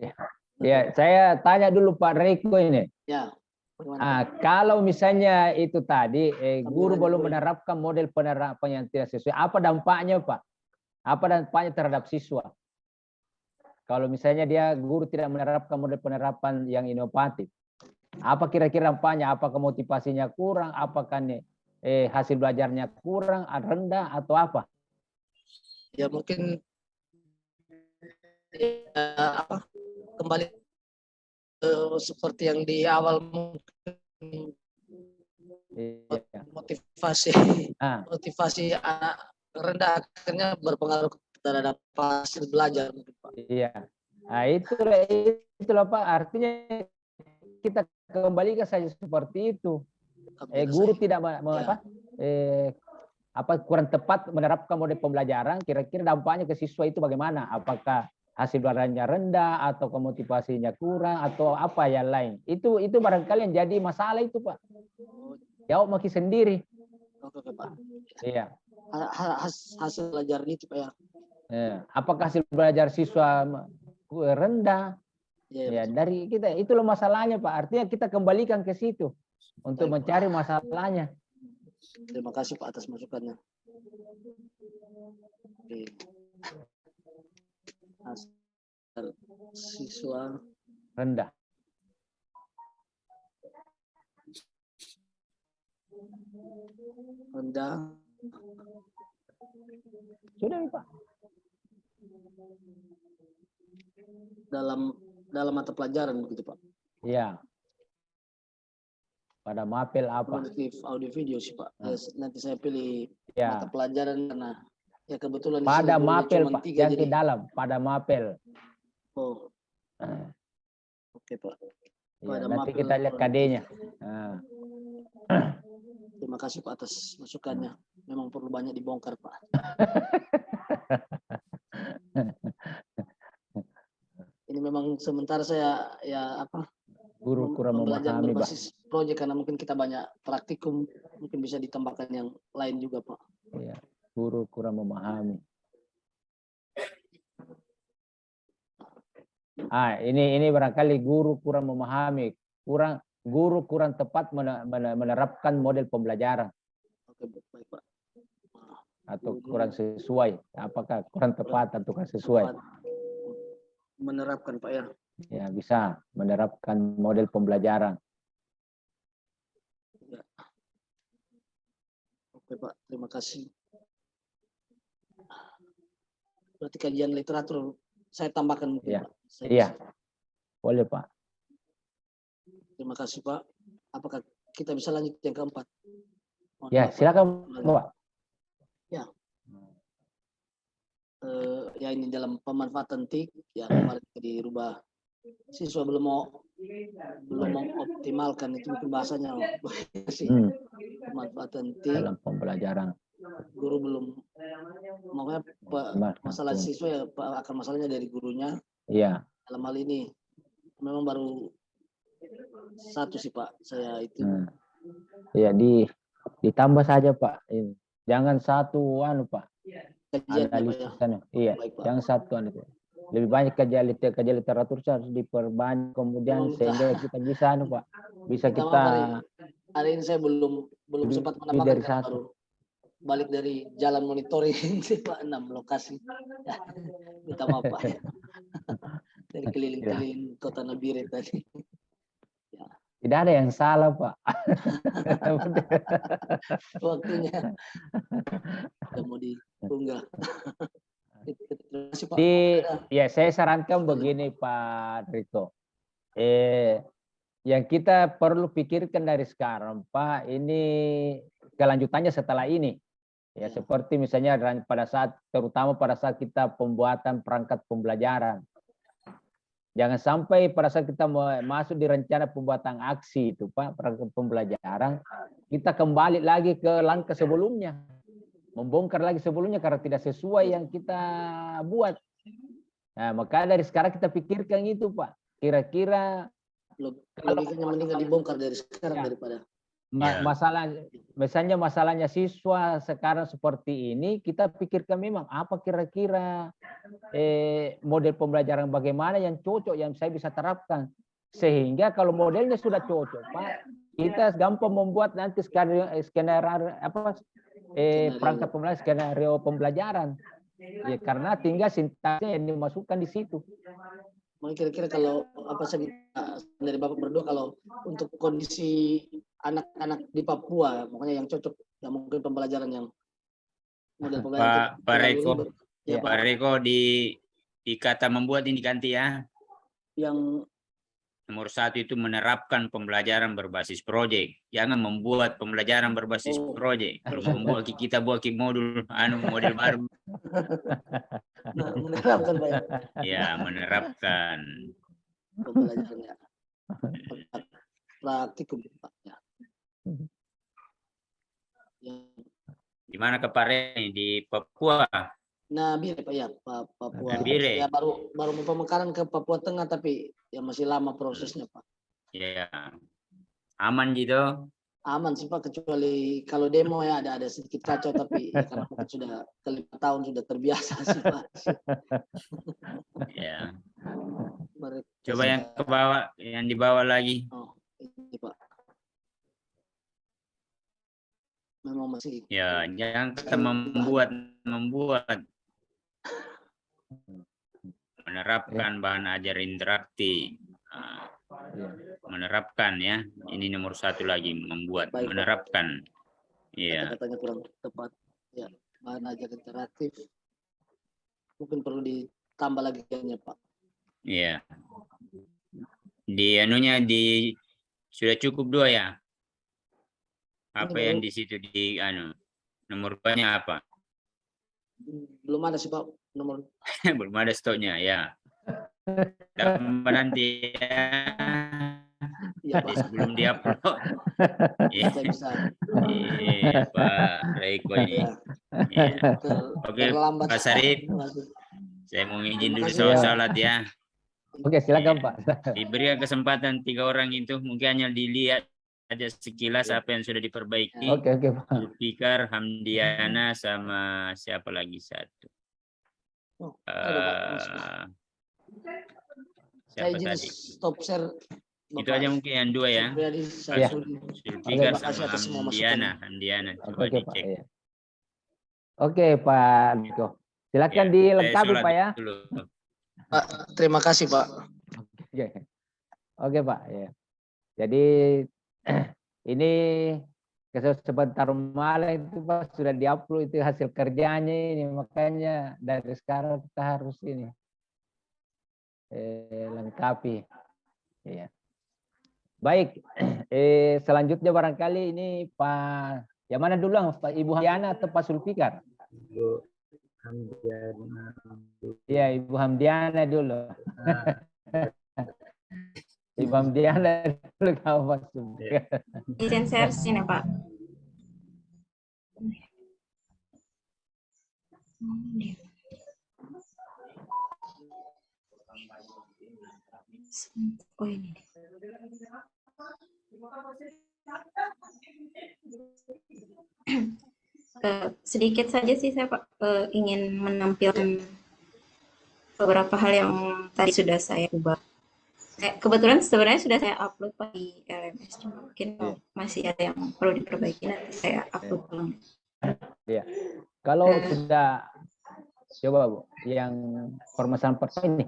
Ya, saya tanya dulu Pak Riko ini. Ya. Kalau misalnya itu tadi guru belum menerapkan model penerapan yang tidak sesuai, apa dampaknya Pak? Apa dampaknya terhadap siswa? kalau misalnya dia guru tidak menerapkan model penerapan yang inovatif, apa kira-kira dampaknya? Apakah motivasinya kurang? Apakah hasil belajarnya kurang, rendah, atau apa? Ya mungkin kembali seperti yang di awal, motivasi anak rendah akhirnya berpengaruh terhadap hasil belajar. Iya, nah itulah Pak, artinya kita kembalikan saja seperti itu. Guru tidak kurang tepat menerapkan model pembelajaran, kira-kira dampaknya ke siswa itu bagaimana? Apakah hasil belajarnya rendah, atau motivasinya kurang, atau apa yang lain? Itu barangkali yang jadi masalah itu, Pak. Jawab maki sendiri. Oke, Pak. Iya. Hasil belajar itu, Pak, ya. Apakah hasil belajar siswa rendah? Ya, dari kita itulah masalahnya, Pak. Artinya kita kembalikan ke situ untuk mencari masalahnya. Terima kasih Pak atas masukannya. Oke. Hasil siswa rendah. Sudah, Pak. Dalam mata pelajaran begitu, Pak. Iya. Pada mapel apa? Audio video sih, Pak. Nanti saya pilih mata pelajaran karena ya kebetulan pada mapel, Pak. Yang di dalam pada mapel. Oh. Oke, Pak. Ya, nanti kita lihat KD-nya. Terima kasih Pak atas masukannya. Memang perlu banyak dibongkar, Pak. Ini memang sementara saya guru kurang memahami, berbasis proyek karena mungkin kita banyak praktikum, mungkin bisa ditambahkan yang lain juga, Pak. Iya, guru kurang memahami. Ini barangkali guru kurang memahami, guru kurang tepat menerapkan model pembelajaran. Oke, baik, Pak. Atau kurang sesuai. Apakah kurang tepat atau sesuai? Menerapkan, Pak, ya. Ya, bisa menerapkan model pembelajaran. Ya. Oke, Pak, terima kasih. Berarti kajian literatur saya tambahkan mungkin, ya. Pak. Iya, boleh, Pak. Terima kasih, Pak. Apakah kita bisa lanjut yang keempat? Ya, silakan, Pak. Ya. Ya ini dalam pemanfaatan TIK, ya kemarin dirubah. Siswa belum mengoptimalkan itu mungkin bahasanya pemanfaatan TIK dalam pembelajaran. Guru belum, makanya masalah siswa ya akan masalahnya dari gurunya. Iya. Dalam hal ini memang baru satu sih Pak, saya itu. Ya ditambah saja Pak. Jangan satu Pak. Analisisnya. Iya. Baik, jangan satu lebih banyak kajian literatur harus diperbanyak kemudian sehingga kita bisa Pak. Bisa kita hari ini saya belum sempat menambahkan karena baru balik dari jalan monitoring Pak 6 lokasi. Minta maaf Pak. Dari keliling-keliling Kota Nabire tadi. Ya. Tidak ada yang salah Pak. Waktunya sudah mau diunggah. Ya saya sarankan begini Pak Rito. Yang kita perlu pikirkan dari sekarang Pak, ini kelanjutannya setelah ini. Ya, seperti misalnya terutama pada saat kita pembuatan perangkat pembelajaran. Jangan sampai pada saat kita masuk di rencana pembuatan aksi itu Pak, perangkat pembelajaran, kita kembali lagi ke langkah sebelumnya. Membongkar lagi sebelumnya karena tidak sesuai yang kita buat. Nah, maka dari sekarang kita pikirkan itu Pak. Kira-kira logikanya mendingan dibongkar dari sekarang daripada masalahnya siswa sekarang seperti ini, kita pikirkan memang apa kira-kira model pembelajaran bagaimana yang cocok yang saya bisa terapkan, sehingga kalau modelnya sudah cocok Pak, kita gampang membuat nanti skenario perangkat pembelajaran, skenario pembelajaran Ya, karena tinggal sintaksnya yang dimasukkan di situ. Kira-kira kalau apa saya dari Bapak berdua, kalau untuk kondisi anak-anak di Papua, makanya yang cocok, ya mungkin pembelajaran yang model pembelajaran Pak Reko, ya, Pak Reko di kata membuat ini ganti ya. Yang nomor 1 itu menerapkan pembelajaran berbasis proyek. Jangan membuat pembelajaran berbasis proyek. Kalau membuat kita buat modul model baru. Menerapkan Pak ya. Ya, menerapkan pembelajarannya praktikum Pak ya. Di mana ke Pak Reni? Di Papua? Nabire Pak ya, Papua. Nabire. Ya baru mau pemekaran ke Papua Tengah, tapi ya masih lama prosesnya Pak. Ya, aman gitu. Aman sih Pak, kecuali kalau demo ya ada sedikit kacau, tapi ya, karena mungkin sudah ke 5 tahun sudah terbiasa sih Pak. Ya. Coba yang ke bawah, yang di bawah lagi. Oh, ini Pak. Memang masih. Ya, jangan kita membuat menerapkan bahan ajar interaktif. Menerapkan ya, ini nomor 1 lagi, membuat. Baik, menerapkan. Iya. Katanya kurang tepat ya, bahan ajar interaktif mungkin perlu ditambah lagi kayaknya Pak. Iya. Di anunya sudah cukup 2 ya. Apa yang di situ di nomor 2-nya apa? Belum ada sih Pak nomor. Belum ada stoknya ya. Tambah nanti ya, sebelum diupload. Iya, Pak Reko ini. Ya. Oke, Pak Sarif. Saya mau izin dulu salat ya. Oke, silakan Pak. Diberikan kesempatan 3 orang itu, mungkin hanya dilihat aja sekilas apa yang sudah diperbaiki. Oke, Pak. Zulfikar, Hamdiana, sama siapa lagi satu. Saya izin stop share. Itu aja mungkin yang 2 ya. Zulfikar sama Hamdiana. Coba dicek. Oke, Pak Niko. Silakan dilengkapi Pak ya. Pak, terima kasih Pak. Oke Pak. Ya. Jadi ini sebentar malam itu Pak sudah diupload itu hasil kerjanya ini, makanya dari sekarang kita harus ini lengkapi. Ya. Baik, selanjutnya barangkali ini Pak, yang mana dulu Pak, Ibu Hamdiana atau Pak Zulfikar? Ibu Hamdiana. Iya, Ibu Hamdiana dulu. Ibu Hamdiana dulu kalau Pak Zulfikar. Izin share sini Pak. Oh ini. Sedikit saja sih saya Pak ingin menampilkan beberapa hal yang tadi sudah saya ubah. Kebetulan sebenarnya sudah saya upload Pak di LMS, mungkin masih ada yang perlu diperbaiki, nanti saya upload ulang. Iya. Kalau sudah coba Bu, yang permasalahan pertama ini.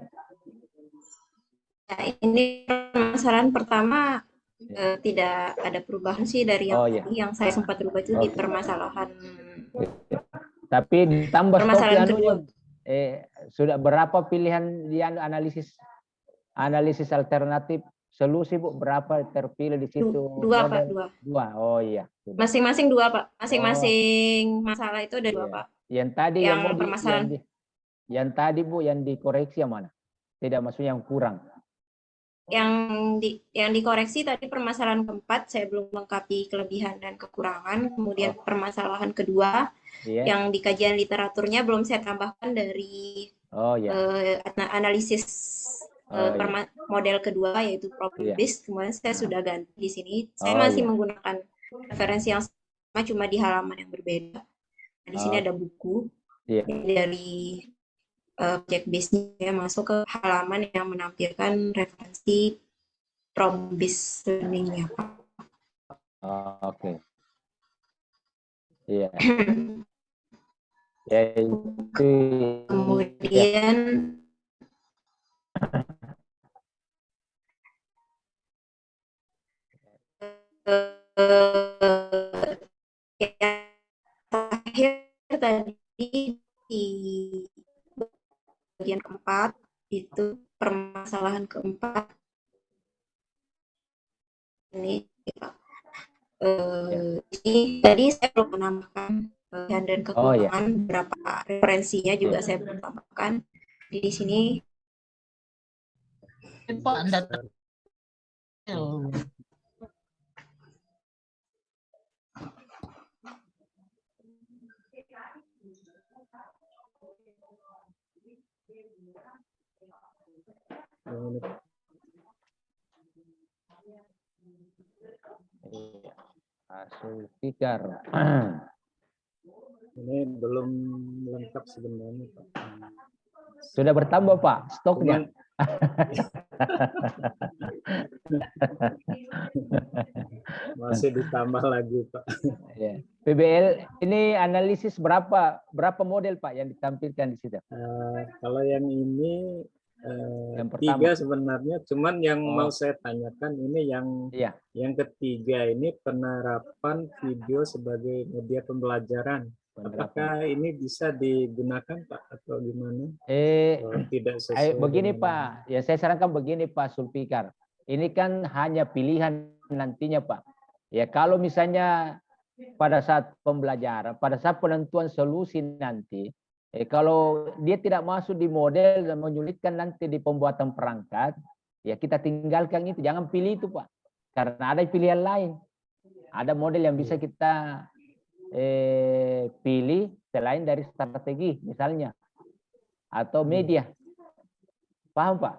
Ya, ini permasalahan pertama tidak ada perubahan sih dari yang tadi, yang saya sempat rubah itu di permasalahan. Tapi ditambah permasalahan kedua. Sudah berapa pilihan di analisis alternatif solusi Bu, berapa terpilih di situ? 2 Pak, 2. Oh iya. Masing-masing 2 Pak. Masing-masing masalah itu ada 2 Pak. Yang tadi yang permasalahan yang tadi Bu, yang dikoreksi yang mana? Tidak, maksudnya yang kurang. Yang dikoreksi tadi permasalahan keempat saya belum lengkapi kelebihan dan kekurangan. Kemudian permasalahan kedua yang di kajian literaturnya belum saya tambahkan dari analisis model kedua yaitu problem based. Kemudian saya sudah ganti di sini. Saya masih menggunakan referensi yang sama, cuma di halaman yang berbeda. Nah, di sini ada buku dari project base-nya masuk ke halaman yang menampilkan referensi problem based learning-nya Pak. Oke. Iya. Yaitu kemudian yang terakhir tadi di bagian keempat itu permasalahan keempat ini ini tadi saya belum menambahkan kelebihan dan kekurangan, beberapa referensinya juga saya belum tambahkan di sini. Pak, Anda Fikar. Ini belum lengkap sebenarnya, Pak. Sudah bertambah, Pak, stoknya. Masih ditambah lagi, Pak. PBL ini analisis berapa model, Pak, yang ditampilkan di situ? Kalau yang ini yang 3 sebenarnya, cuman yang mau saya tanyakan ini yang ketiga ini penerapan video sebagai media pembelajaran. Apakah ini bisa digunakan, Pak, atau gimana? Tidak sesuai begini, Pak. Ya, saya sarankan begini, Pak Sulfikar. Ini kan hanya pilihan nantinya, Pak. Ya, kalau misalnya pada saat pembelajaran, pada saat penentuan solusi nanti, kalau dia tidak masuk di model dan menyulitkan nanti di pembuatan perangkat, ya kita tinggalkan itu. Jangan pilih itu, Pak. Karena ada pilihan lain. Ada model yang bisa kita pilih selain dari strategi, misalnya. Atau media. Paham, Pak?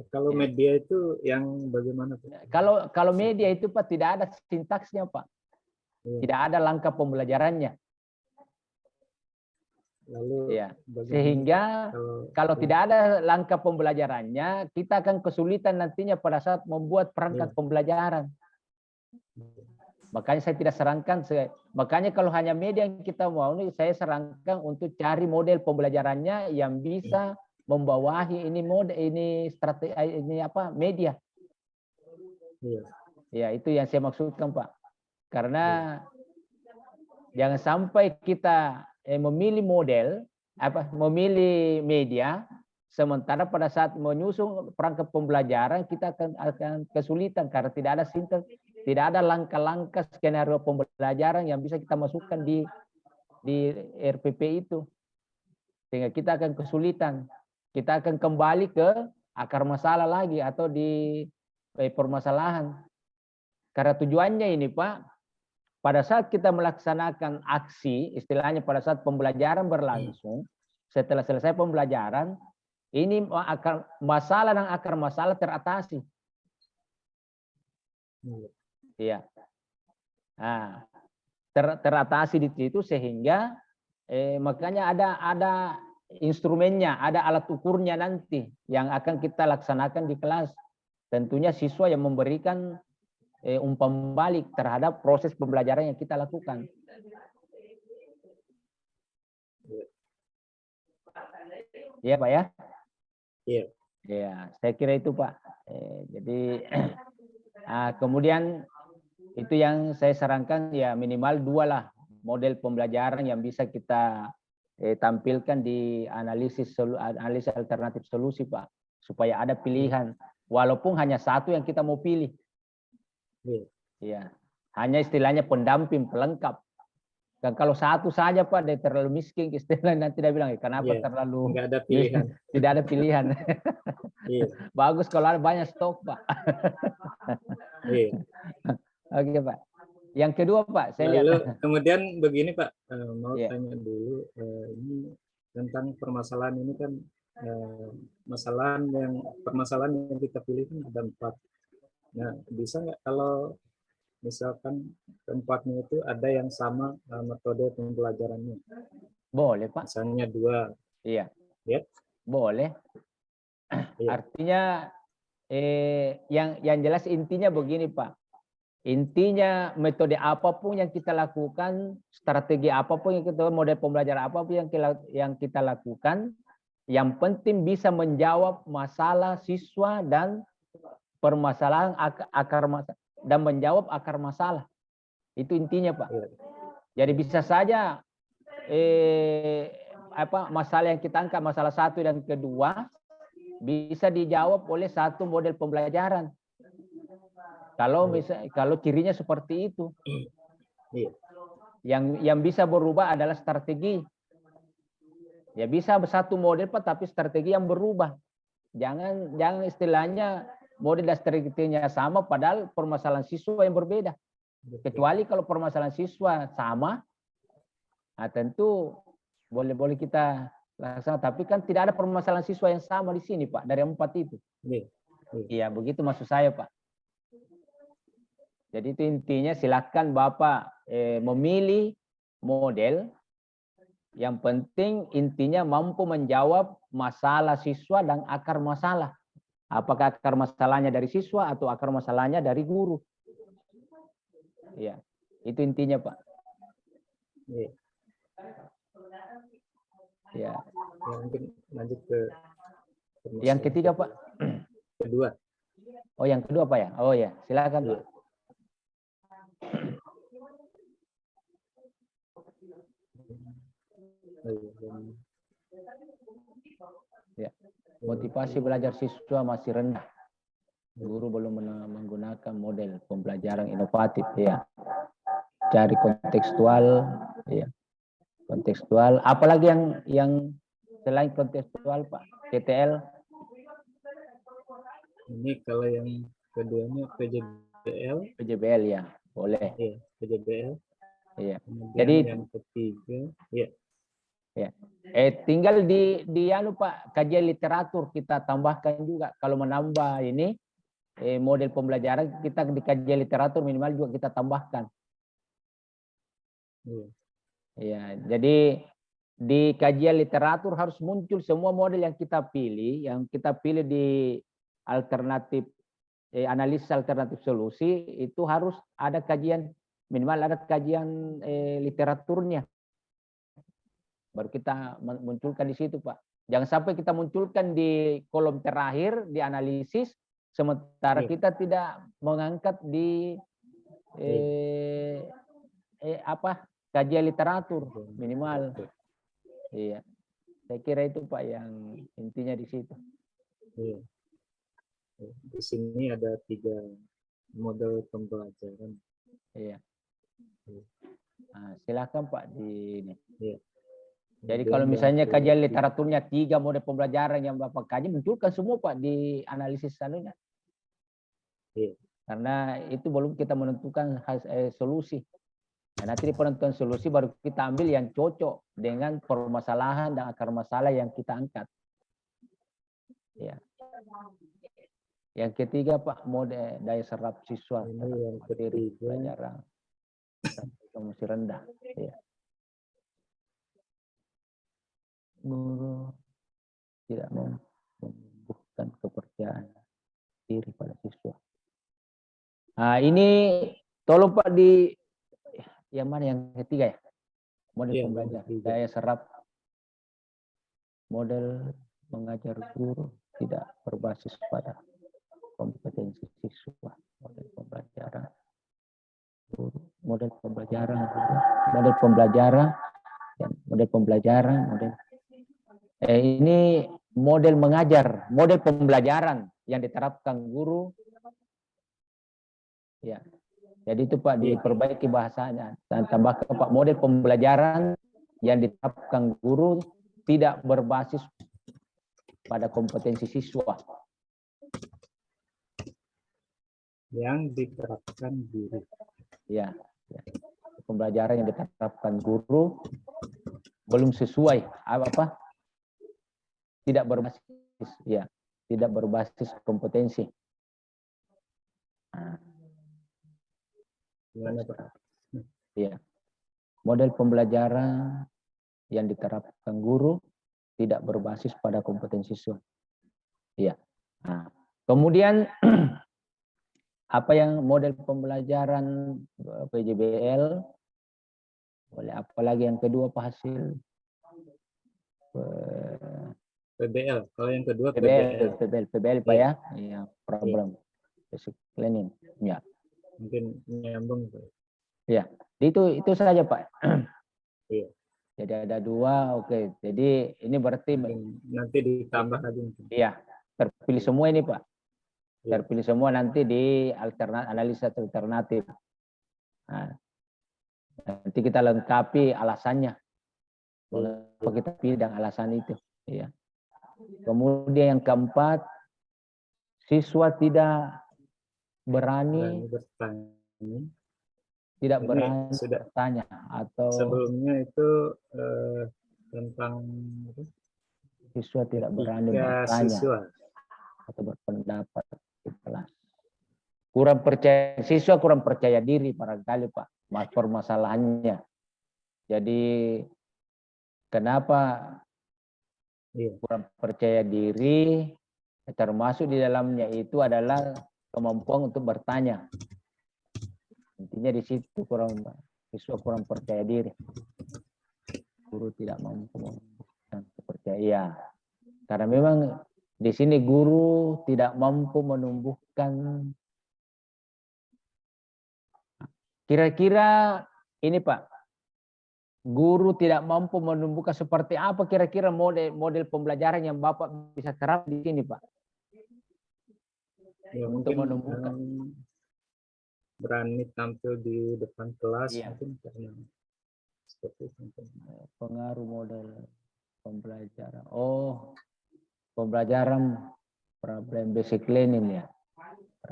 Kalau media itu yang bagaimana, Pak? Kalau media itu, Pak, tidak ada sintaksnya, Pak. Tidak ada langkah pembelajarannya. Lalu, sehingga kalau tidak ada langkah pembelajarannya, kita akan kesulitan nantinya pada saat membuat perangkat pembelajaran. Makanya saya tidak sarankan. Makanya kalau hanya media yang kita mau, saya sarankan untuk cari model pembelajarannya yang bisa membawahi ini model, ini strategi, ini apa, media. Ya, itu yang saya maksudkan, Pak. Karena jangan sampai kita memilih model, memilih media, sementara pada saat menyusun perangkat pembelajaran kita akan kesulitan karena tidak ada sintaks, tidak ada langkah-langkah skenario pembelajaran yang bisa kita masukkan di RPP itu, sehingga kita akan kesulitan. Kita akan kembali ke akar masalah lagi atau di permasalahan. Karena tujuannya ini, Pak, pada saat kita melaksanakan aksi, istilahnya pada saat pembelajaran berlangsung, setelah selesai pembelajaran, ini masalah dan akar masalah teratasi. Iya. Nah, teratasi di situ sehingga makanya ada instrumennya, ada alat ukurnya nanti yang akan kita laksanakan di kelas. Tentunya siswa yang memberikan umpan balik terhadap proses pembelajaran yang kita lakukan. Iya, Pak, ya? Iya. Ya, saya kira itu, Pak. Jadi kemudian itu yang saya sarankan, ya minimal 2 lah model pembelajaran yang bisa kita tampilkan di analisis alternatif solusi, Pak, supaya ada pilihan walaupun hanya 1 yang kita mau pilih. Iya, hanya istilahnya pendamping pelengkap. Dan kalau 1 saja, Pak, dia terlalu miskin, istilahnya nanti dia bilang, kenapa terlalu nggak ada pilihan. Tidak ada pilihan. Bagus kalau ada banyak stok, Pak. Oke, Pak. Yang kedua, Pak, saya lihat. Kemudian begini, Pak, mau tanya dulu, ini tentang permasalahan ini kan permasalahan yang kita pilih kan ada 4. Nah, bisa nggak kalau misalkan keempatnya itu ada yang sama metode pembelajarannya? Boleh, Pak. Misalnya 2. Iya. Ya? Boleh. Artinya yang jelas intinya begini, Pak. Intinya metode apapun yang kita lakukan, strategi apapun yang kita, model pembelajaran apapun yang kita lakukan, yang penting bisa menjawab masalah siswa dan permasalahan akar masalah, dan menjawab akar masalah. Itu intinya, Pak. Jadi bisa saja masalah yang kita angkat, masalah 1 dan kedua, bisa dijawab oleh satu model pembelajaran. Kalau cirinya seperti itu. Yang bisa berubah adalah strategi. Ya bisa satu model, Pak, tapi strategi yang berubah. Jangan istilahnya model dan strateginya sama padahal permasalahan siswa yang berbeda. Kecuali kalau permasalahan siswa sama, nah tentu boleh kita laksanakan. Tapi kan tidak ada permasalahan siswa yang sama di sini, Pak, dari 4 itu. Iya, begitu maksud saya, Pak. Jadi itu intinya, silakan Bapak memilih model. Yang penting intinya mampu menjawab masalah siswa dan akar masalah. Apakah akar masalahnya dari siswa atau akar masalahnya dari guru. Ya, itu intinya, Pak. Ya. Mungkin lanjut ke yang ketiga, Pak. Kedua. Oh, yang kedua, Pak ya. Oh ya, silakan, Pak. Ya, motivasi belajar siswa masih rendah. Guru belum menggunakan model pembelajaran inovatif, ya. Cari kontekstual, ya. Kontekstual. Apalagi yang selain kontekstual, Pak? TTL. Ini kalau yang keduanya PJBL. PJBL, ya, boleh. Iya, PJBL. Iya. Kemudian Jadi yang ketiga, ya. Ya. Tinggal di Pak, kajian literatur kita tambahkan juga. Kalau menambah ini model pembelajaran, kita di kajian literatur minimal juga kita tambahkan. Ya, jadi di kajian literatur harus muncul semua model yang kita pilih di alternatif analisis alternatif solusi, itu harus ada kajian, minimal ada kajian literaturnya. Baru kita munculkan di situ, Pak. Jangan sampai kita munculkan di kolom terakhir di analisis, sementara kita tidak mengangkat di kajian literatur minimal. Iya, saya kira itu, Pak, yang intinya di situ. Iya. Di sini ada 3 model pembelajaran. Iya. Nah, silakan, Pak, di ini. Iya. Jadi kalau misalnya kajian literaturnya 3 model pembelajaran yang Bapak kaji, munculkan semua, Pak, di analisis selanjutnya. Iya. Karena itu belum kita menentukan solusi. Nah, nanti di penentuan solusi baru kita ambil yang cocok dengan permasalahan dan akar masalah yang kita angkat. Ya. Yang ketiga, Pak, model daya serap siswa. Ini yang ketiga. Pelajaran masih rendah. Ya. Guru tidak menumbuhkan kepercayaan diri pada siswa. Nah, ini tolong, Pak, di yang mana yang ketiga ya? Model pembelajaran daya serap. Model mengajar guru tidak berbasis pada kompetensi siswa. Model pembelajaran guru, model pembelajaran guru, model pembelajaran, model pembelajaran, model ini model mengajar, model pembelajaran yang diterapkan guru. Ya. Jadi itu, Pak, diperbaiki bahasanya. Dan tambahkan, Pak, model pembelajaran yang diterapkan guru tidak berbasis pada kompetensi siswa. Yang diterapkan guru. Ya. Pembelajaran yang diterapkan guru belum sesuai tidak berbasis, ya, tidak berbasis kompetensi. Gimana, Pak? Ya. Model pembelajaran yang diterapkan guru tidak berbasis pada kompetensi siswa. Ya. Nah, kemudian apa yang model pembelajaran PJBL, boleh apa lagi yang kedua Pak hasil? PBL, kalau yang kedua PBL Pak ya, iya problem basic planning, ya. Mungkin nyambung Pak. Ya, itu saja Pak. Iya. Jadi ada 2, oke. Jadi ini berarti nanti ditambah lagi. Iya, terpilih semua ini Pak. Terpilih semua nanti di analisa alternatif. Nah, nanti kita lengkapi alasannya. Mengapa kita pilih dan alasan itu. Iya. Kemudian yang keempat, siswa tidak berani bertanya. Tidak berani bertanya atau sebelumnya itu tentang siswa tidak berani bertanya atau berpendapat di kelas. Siswa kurang percaya diri barangkali Pak, permasalahannya. Jadi kenapa kurang percaya diri? Termasuk di dalamnya itu adalah kemampuan untuk bertanya. Intinya di situ siswa kurang percaya diri. Guru tidak mampu percaya. Karena memang di sini guru tidak mampu menumbuhkan. Kira-kira ini Pak, guru tidak mampu menumbuhkan seperti apa kira-kira model pembelajaran yang Bapak bisa terap di sini Pak? Ya, untuk menumbuhkan. Berani tampil di depan kelas, mungkin karena seperti itu. Pengaruh model pembelajaran. Oh, pembelajaran problem basic learning ya,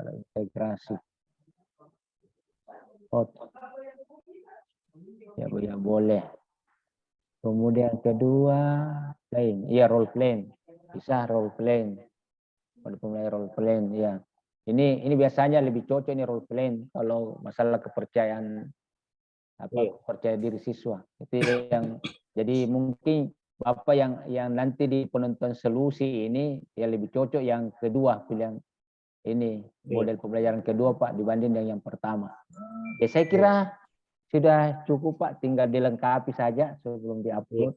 integrasi. Oh, ya boleh. Kemudian kedua, playing, iya role playing, bisa role playing, role playing, ya. Ini biasanya lebih cocok ini role playing kalau masalah kepercayaan percaya diri siswa. Itu yang jadi mungkin Bapak yang nanti di penonton solusi ini ya lebih cocok yang kedua pilihan ini model pembelajaran kedua Pak dibanding yang pertama. Ya saya kira sudah cukup Pak, tinggal dilengkapi saja sebelum diupload.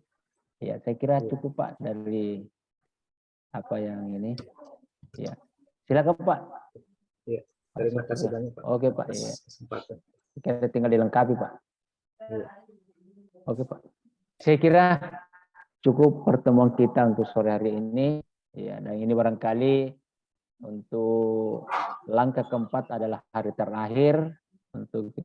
Ya saya kira cukup Pak dari apa yang ini. Ya silakan Pak. Ya, terima kasih banyak Pak. Oke Pak. Ya. Kita tinggal dilengkapi Pak. Ya. Oke Pak. Saya kira cukup pertemuan kita untuk sore hari ini. Ya, dan ini barangkali untuk langkah keempat adalah hari terakhir untuk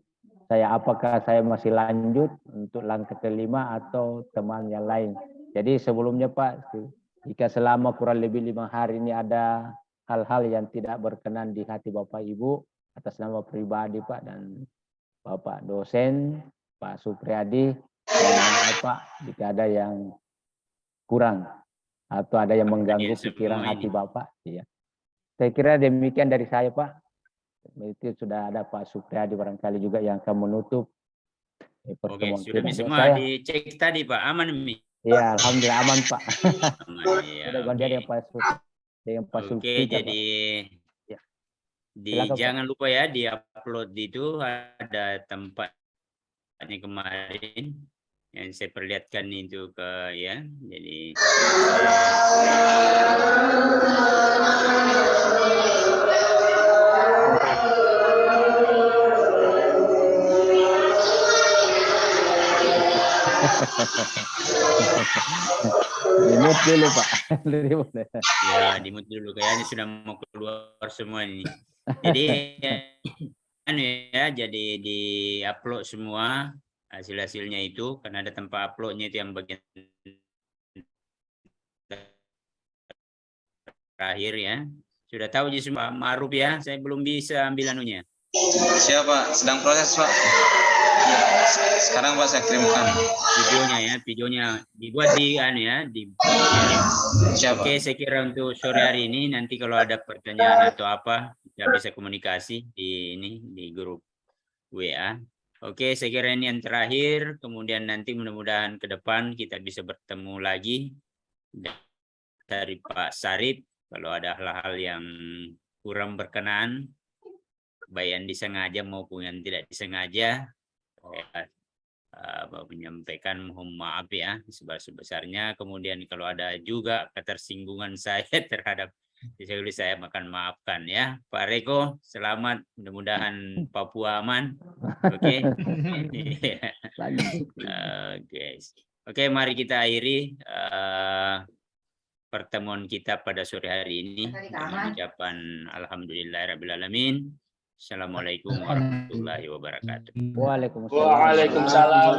saya, apakah saya masih lanjut untuk langkah kelima atau teman yang lain. Jadi sebelumnya Pak, jika selama kurang lebih 5 hari ini ada hal-hal yang tidak berkenan di hati Bapak Ibu atas nama pribadi Pak dan Bapak dosen Pak Supriyadi, Pak jika ada yang kurang atau ada yang mengganggu pikiran hati Bapak, ya. Saya kira demikian dari saya Pak. Itu sudah ada Pak Supriyadi barangkali juga yang akan menutup pertemuan. Oke, sudah semua dicek tadi Pak, aman Mi? Iya, alhamdulillah aman Pak. Aman, ya, sudah gantian yang Pak Supriyadi. Oke, jadi jangan lupa ya di-upload itu ada tempatnya kemarin yang saya perlihatkan itu ke ya. Jadi dimut dulu Pak. Ya, dimut dulu kayaknya sudah mau keluar semua ini. Jadi jadi di-upload semua hasil-hasilnya itu karena ada tempat uploadnya itu yang bagian terakhir ya. Sudah tahu jadi semua Ma'ruf ya, saya belum bisa ambil anunya. Siapa? Sedang proses Pak. Sekarang Pak saya kirimkan videonya dibuat di Oke, saya kira untuk sore hari ini nanti kalau ada pertanyaan atau apa kita bisa komunikasi di grup WA. Oke, saya kira ini yang terakhir, kemudian nanti mudah-mudahan ke depan kita bisa bertemu lagi dari Pak Sarip kalau ada hal-hal yang kurang berkenan baik yang disengaja maupun yang tidak disengaja, saya menyampaikan mohon maaf ya sebesar-besarnya. Kemudian kalau ada juga ketersinggungan saya terhadap saya makan maafkan ya. Pak Reko, selamat, mudah-mudahan Papua aman. Oke. Oke, mari kita akhiri pertemuan kita pada sore hari ini dengan ucapan alhamdulillahirabbil. Assalamualaikum warahmatullahi wabarakatuh. Waalaikumsalam.